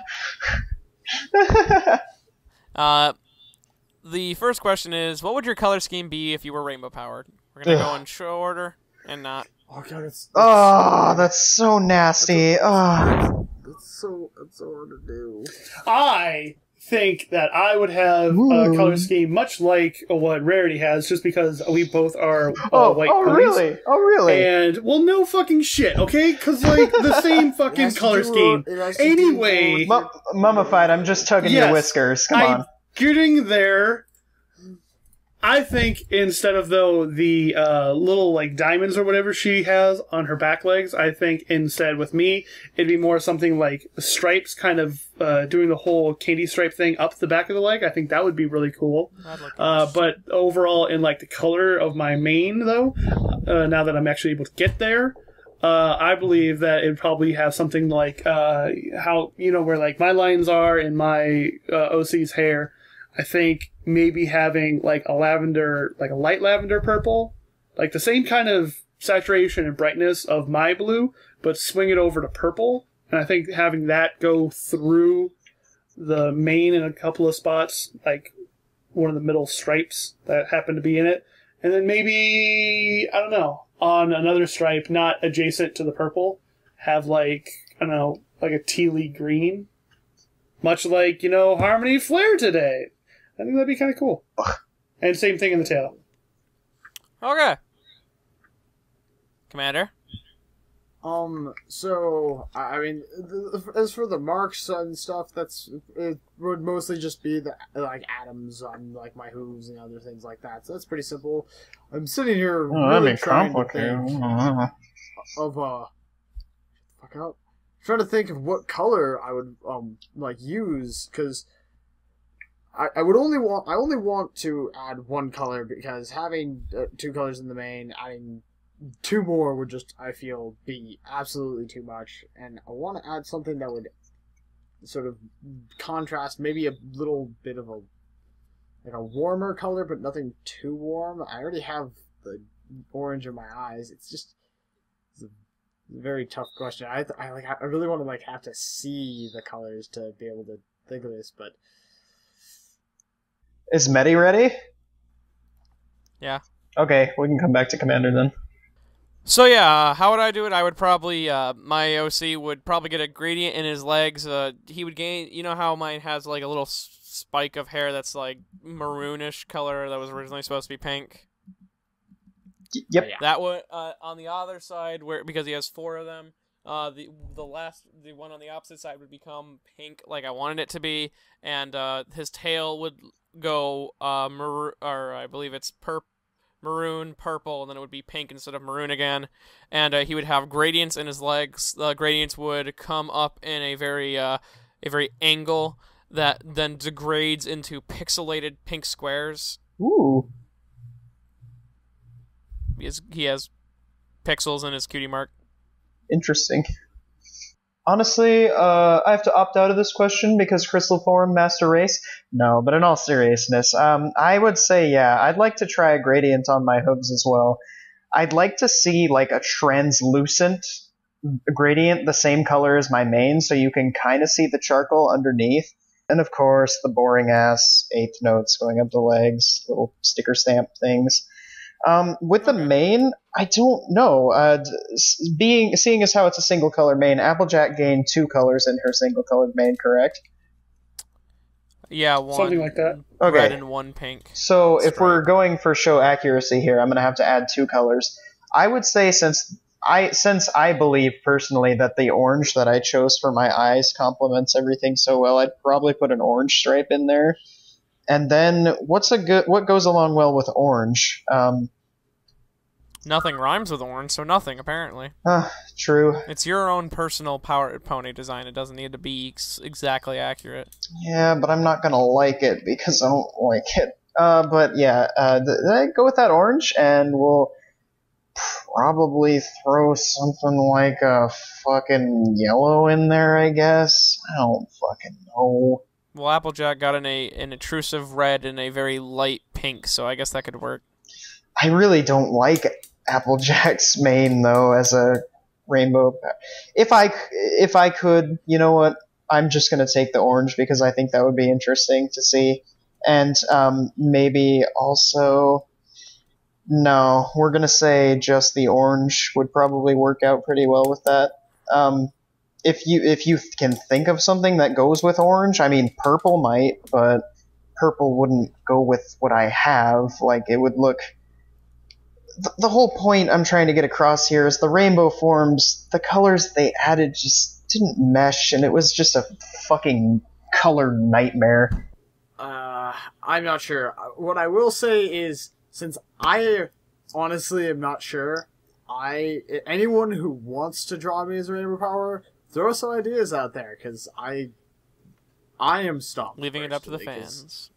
C: The first question is, what would your color scheme be if you were rainbow powered? We're going to go in show order and not.
B: Oh god,
D: that's so nasty.
B: It's so hard to do.
A: I think that I would have a color scheme much like what Rarity has, just because we both are white ponies.
D: Oh, really?
A: And, well, no fucking shit, okay? Because, the same fucking color scheme. Anyway...
D: Mummified, I'm just tugging your whiskers. Come on.
A: Getting there. I think instead of the little like diamonds or whatever she has on her back legs, I think instead with me it'd be more something like stripes, kind of doing the whole candy stripe thing up the back of the leg. I think that would be really cool. But overall, in like the color of my mane, though, now that I'm actually able to get there, I believe that it'd probably have something like how where like my lines are in my OC's hair. I think maybe having like a lavender, like a light lavender purple, like the same kind of saturation and brightness of my blue, but swing it over to purple. And I think having that go through the mane in a couple of spots, like one of the middle stripes that happen to be in it. And then maybe, I don't know, on another stripe, not adjacent to the purple, have like, I don't know, like a tealy green. Much like, Harmony Flare today. I think that'd be kind of cool. And same thing in the tail.
C: Okay. Commander?
B: So, I mean, as for the marks and stuff, it would mostly just be the, like, atoms on, like, my hooves and other things like that. So that's pretty simple. I'm sitting here really trying to think trying to think of what color I would, use, because I only want to add one color, because having two colors in the main, adding two more would just, I feel, be absolutely too much. And I want to add something that would sort of contrast, maybe a little bit of a warmer color, but nothing too warm. I already have the orange in my eyes. It's a very tough question. I really want to have to see the colors to be able to think of this, but.
D: Is Medi ready?
C: Yeah.
D: Okay, we can come back to Commander then.
C: So yeah, how would I do it? I would probably, my OC would probably get a gradient in his legs. He would gain, how mine has like a little spike of hair that's like maroonish color that was originally supposed to be pink.
D: Yep.
C: That would, on the other side, because he has 4 of them, the one on the opposite side would become pink like I wanted it to be, and his tail would go maroon, or I believe it's maroon, purple, and then it would be pink instead of maroon again. And he would have gradients in his legs. The gradients would come up in a very angle that then degrades into pixelated pink squares.
D: Ooh.
C: He has pixels in his cutie mark.
D: Interesting. Honestly, I have to opt out of this question because Crystal Form, Master Race? No, but in all seriousness, I would say, yeah, I'd like to try a gradient on my hooves as well. I'd like to see, like, a translucent gradient the same color as my mane, so you can kind of see the charcoal underneath. And, of course, the boring-ass eighth notes going up the legs, little sticker stamp things. With the mane, I don't know. Seeing as how it's a single color mane, Applejack gained 2 colors in her single colored mane, correct?
C: Yeah, one.
A: Something like that.
D: Okay.
C: Red and 1 pink.
D: So if we're going for show accuracy here, I'm going to have to add 2 colors. I would say since I believe personally that the orange that I chose for my eyes complements everything so well, I'd probably put an orange stripe in there. And then what goes along well with orange?
C: Nothing rhymes with orange, so nothing, apparently.
D: True.
C: It's your own personal power pony design. It doesn't need to be exactly accurate.
D: Yeah, but I'm not going to like it because I don't like it. But yeah, go with that orange, and we'll probably throw something like a fucking yellow in there, I guess. I don't fucking know.
C: Well, Applejack got an intrusive red and a very light pink, so I guess that could work.
D: I really don't like Applejack's mane, though, as a rainbow. If I could, you know what? I'm just going to take the orange because I think that would be interesting to see. And maybe also... No, we're going to say just the orange would probably work out pretty well with that. If you can think of something that goes with orange, I mean, purple might, but purple wouldn't go with what I have. Like, it would look... The whole point I'm trying to get across here is the rainbow forms, the colors they added just didn't mesh, and it was just a fucking color nightmare.
B: I'm not sure. What I will say is, since I honestly am not sure, anyone who wants to draw me as a rainbow power, throw some ideas out there, because I am stumped.
C: Leaving it up to the fans.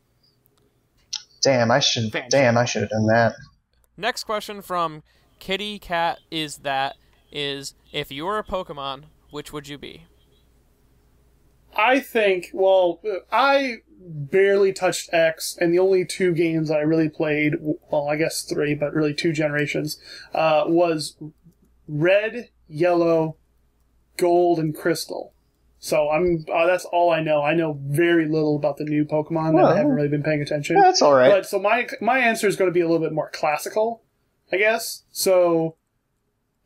D: Damn, I should have done that.
C: Next question from Kitty Cat is if you were a Pokemon, which would you be?
A: I think, well, I barely touched X, and the only 2 games I really played, well, I guess 3, but really 2 generations, was Red, Yellow, Gold, and Crystal. So that's all I know. I know very little about the new Pokemon, and I haven't really been paying attention.
D: That's all right.
A: But so my answer is going to be a little bit more classical, I guess. So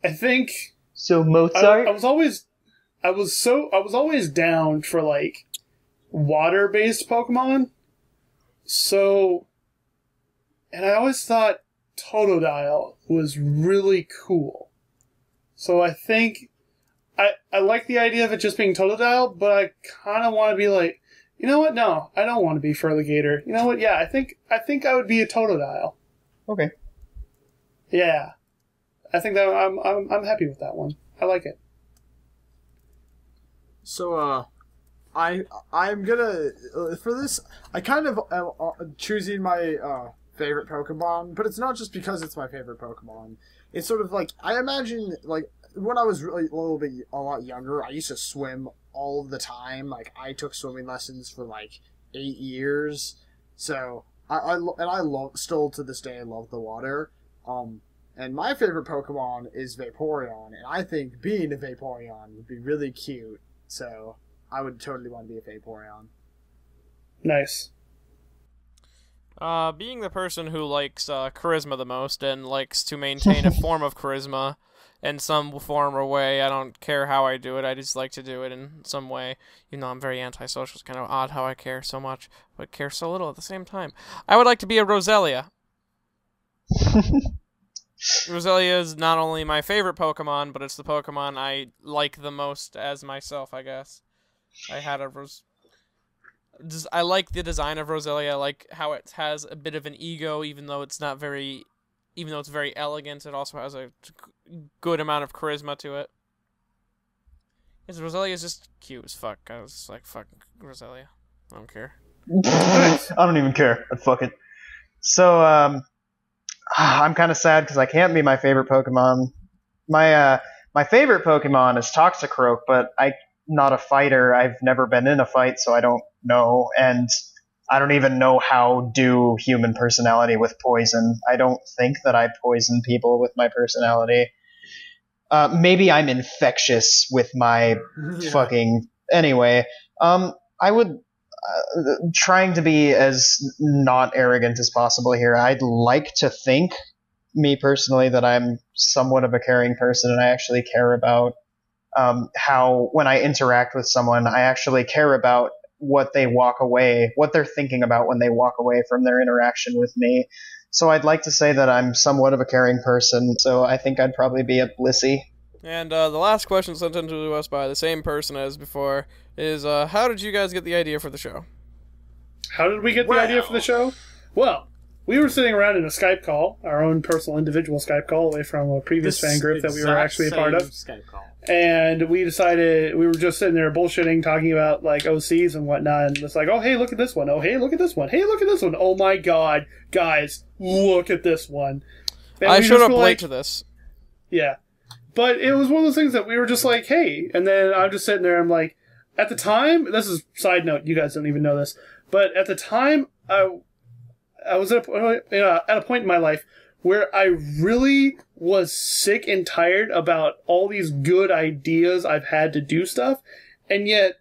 A: I think
D: Mozart.
A: I was always down for like water-based Pokemon. So, and I always thought Totodile was really cool. So I think I like the idea of it just being Totodile, but I kind of want to be like, you know what? No, I don't want to be Feraligatr. You know what? Yeah, I think I would be a Totodile.
D: Okay.
A: Yeah, I think that I'm happy with that one. I like it.
B: So, I'm gonna for this. I kind of am choosing my favorite Pokemon, but it's not just because it's my favorite Pokemon. It's sort of like I imagine like. When I was really a lot younger, I used to swim all the time. Like I took swimming lessons for like 8 years. So I still to this day I love the water. And my favorite Pokemon is Vaporeon, and I think being a Vaporeon would be really cute. So I would totally want to be a Vaporeon.
A: Nice.
C: Being the person who likes charisma the most and likes to maintain a form of charisma in some form or way, I don't care how I do it, I just like to do it in some way. Even though I'm very antisocial, it's kind of odd how I care so much, but care so little at the same time. I would like to be a Roselia. Roselia is not only my favorite Pokemon, but it's the Pokemon I like the most as myself, I guess. I like the design of Roselia. I like how it has a bit of an ego, even though it's very elegant. It also has a good amount of charisma to it. Roselia is just cute as fuck. I was like, fuck Roselia. I don't care.
D: I don't even care. Fuck it. So, I'm kind of sad because I can't be my favorite Pokemon. My favorite Pokemon is Toxicroak, but I'm not a fighter. I've never been in a fight, so I don't know. And I don't even know how do human personality with poison. I don't think that I poison people with my personality. Maybe I'm infectious with my fucking... Anyway, I would... trying to be as not arrogant as possible here, I'd like to think, me personally, that I'm somewhat of a caring person and I actually care about how, when I interact with someone, I actually care about what they're thinking about when they walk away from their interaction with me. So I'd like to say that I'm somewhat of a caring person, so I think I'd probably be a Blissey.
C: And the last question sent in to us by the same person as before is, how did you guys get the idea for the show?
A: How did we get the idea for the show? Well, we were sitting around in a Skype call, our own personal individual Skype call, away from a previous fan group that we were actually a part of.
B: Skype call.
A: And we decided, we were just sitting there bullshitting, talking about, like, OCs and whatnot, and it's like, oh, hey, look at this one. Oh, hey, look at this one. Hey, look at this one. Oh, my God. Guys, look at this one. And
C: I showed up late to this.
A: Yeah. But it was one of those things that we were just like, hey. And then I'm just sitting there, I'm like, at the time, this is side note, you guys don't even know this, but at the time, I was at a point in my life where I really was sick and tired about all these good ideas I've had to do stuff, and yet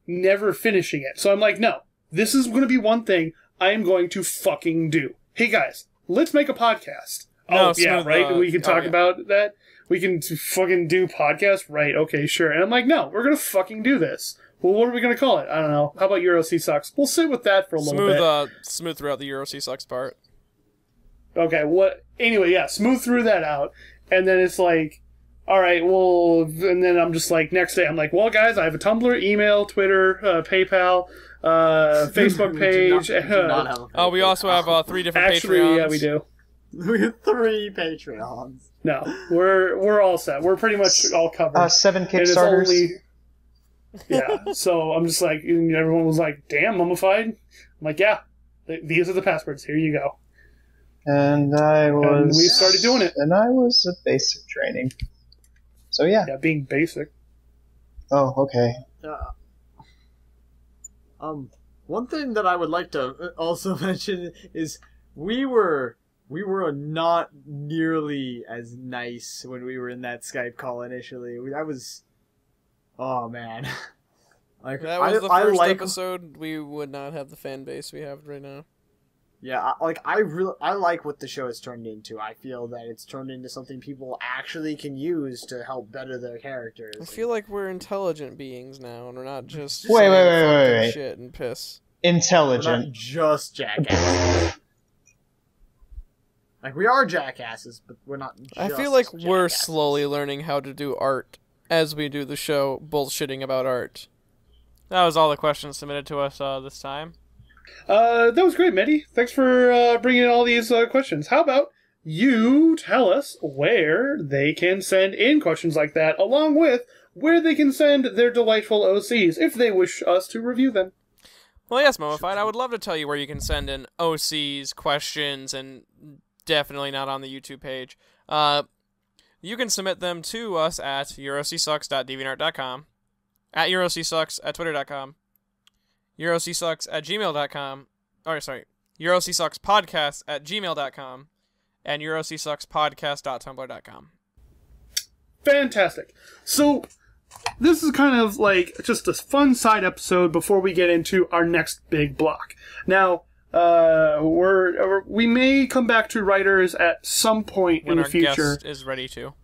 A: never finishing it. So I'm like, no, this is going to be one thing I am going to fucking do. Hey guys, let's make a podcast.
C: No,
A: oh, yeah, right? We can talk
C: yeah.
A: about that. We can fucking do podcast? Right, okay, sure. And I'm like, no, we're going to fucking do this. Well, what are we going to call it? I don't know. How about Euro C Sucks? We'll sit with that for a little bit.
C: Smooth throughout the Euro C Sucks part.
A: Okay, anyway, yeah, smooth through that out. And then it's like, all right, well, and then I'm just like, next day, I'm like, well, guys, I have a Tumblr, email, Twitter, PayPal. Facebook page.
B: We do not have a
C: Oh, we also have 3 different
A: Actually,
C: Patreons.
A: yeah, we do.
B: We have 3 Patreons.
A: No, we're all set. We're pretty much all covered.
D: 7
A: And it's
D: Kickstarters.
A: only, yeah. So I'm just like, and everyone was like, "Damn, mummified." I'm like, "Yeah, these are the passwords. Here you go."
D: And
A: we started doing it.
D: And I was at basic training. So yeah.
A: Yeah, being basic.
D: Oh, okay.
B: One thing that I would like to also mention is we were not nearly as nice when we were in that Skype call initially. Oh man, like
C: That was the first episode. We would not have the fan base we have right now.
B: Yeah, I like what the show has turned into. I feel that it's turned into something people actually can use to help better their characters.
C: I feel like we're intelligent beings now, and we're not just
D: Wait,
C: saying
D: wait.
C: fucking shit and piss.
B: We're
D: Intelligent.
B: not just jackasses. Like, we are jackasses, but we're not just
C: I feel like we're
B: jackasses.
C: slowly learning how to do art as we do the show, bullshitting about art. That was all the questions submitted to us this time.
A: That was great, Mehdi. Thanks for bringing in all these questions. How about you tell us where they can send in questions like that, along with where they can send their delightful OCs if they wish us to review them.
C: Well, yes, Momified, I would love to tell you where you can send in OCs, questions, and definitely not on the YouTube page. You can submit them to us at eurocsucks.deviantart.com, at eurocsucks at twitter.com, eurocsucks@gmail.com, eurocsuckspodcast@gmail.com, and eurocsuckspodcast.tumblr.com.
A: Fantastic. So, this is kind of like just a fun side episode before we get into our next big block. Now, we may come back to writers at some point in the future.
C: When our guest is ready to.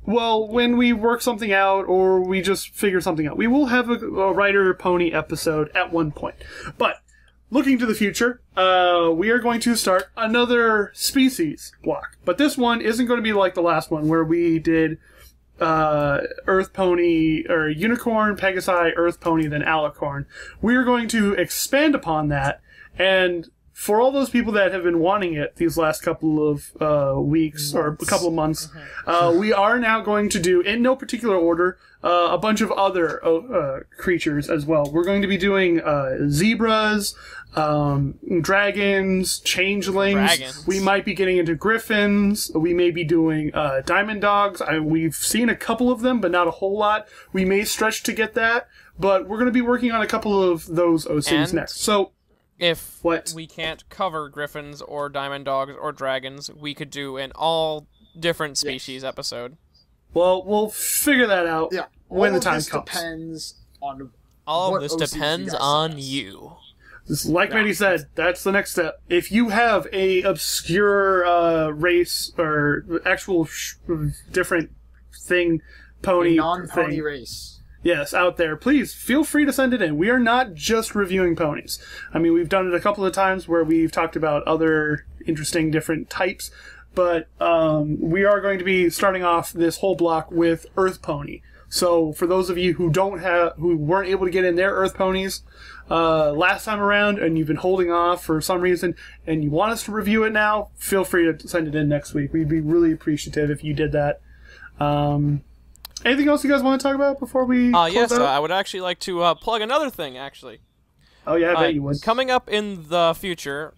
A: Well, when we work something out or we just figure something out. We will have a writer pony episode at one point. But, looking to the future, we are going to start another species block. But this one isn't going to be like the last one where we did Earth Pony, or Unicorn, Pegasi, Earth Pony, then Alicorn. We are going to expand upon that, and for all those people that have been wanting it these last couple of weeks or a couple of months, we are now going to do, in no particular order, a bunch of other creatures as well. We're going to be doing zebras, dragons, changelings. We might be getting into griffins. We may be doing diamond dogs. We've seen a couple of them, but not a whole lot. We may stretch to get that, but we're going to be working on a couple of those OCs next. So,
C: if we can't cover griffins or diamond dogs or dragons, we could do an all different species episode.
A: Well, we'll figure that out when the time comes.
C: All of this depends on you.
A: Like Manny said, that's the next step. If you have a obscure race or actual different thing, pony,
B: non-pony race.
A: Yes, out there, please feel free to send it in. We are not just reviewing ponies. I mean, we've done it a couple of times where we've talked about other interesting different types, but we are going to be starting off this whole block with Earth Pony. So for those of you who weren't able to get in their Earth Ponies last time around, and you've been holding off for some reason, and you want us to review it now, feel free to send it in next week. We'd be really appreciative if you did that. Anything else you guys want to talk about before we close
C: yes,
A: out?
C: I would actually like to plug another thing, actually.
A: Oh, yeah, I bet you would.
C: Coming up in the future,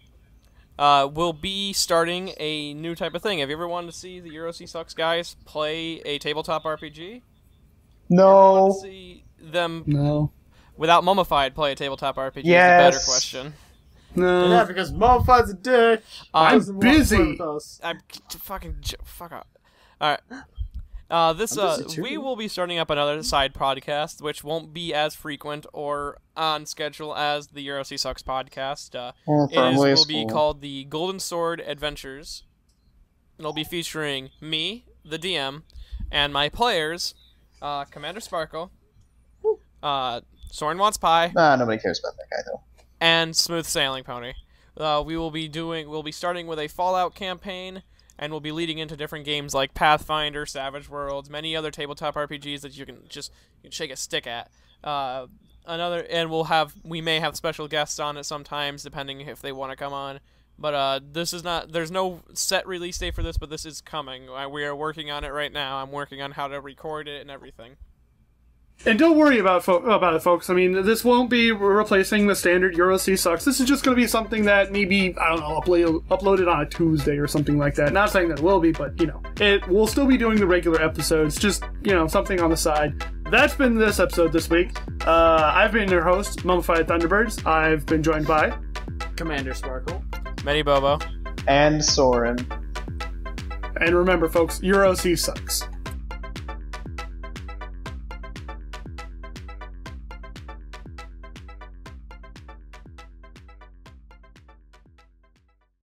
C: we'll be starting a new type of thing. Have you ever wanted to see the Sucks guys play a tabletop RPG?
D: No.
C: To see them without Mummified play a tabletop RPG is a better question.
A: No.
B: Yeah, because Mummified's a dick.
A: I'm busy.
C: Fuck off. Alright. We will be starting up another side podcast, which won't be as frequent or on schedule as the Sucks podcast. Will be called the Golden Sword Adventures. It'll be featuring me, the DM, and my players, Commander Sparkle, Soren Wants Pie.
D: Nobody cares about that guy though.
C: And Smooth Sailing Pony. We'll be starting with a Fallout campaign. And we'll be leading into different games like Pathfinder, Savage Worlds, many other tabletop RPGs that you can shake a stick at. we may have special guests on it sometimes, depending if they want to come on. But there's no set release date for this, but this is coming. We are working on it right now. I'm working on how to record it and everything.
A: And don't worry about it, folks. I mean, this won't be replacing the standard EuroC Sucks. This is just going to be something that maybe, I don't know, uploaded on a Tuesday or something like that. Not saying that it will be, but, it will still be doing the regular episodes. Just, something on the side. That's been this episode this week. I've been your host, Mummified Thunderbirds. I've been joined by...
B: Commander Sparkle.
C: Many Bobo.
D: And Soren.
A: And remember, folks, EuroC Sucks.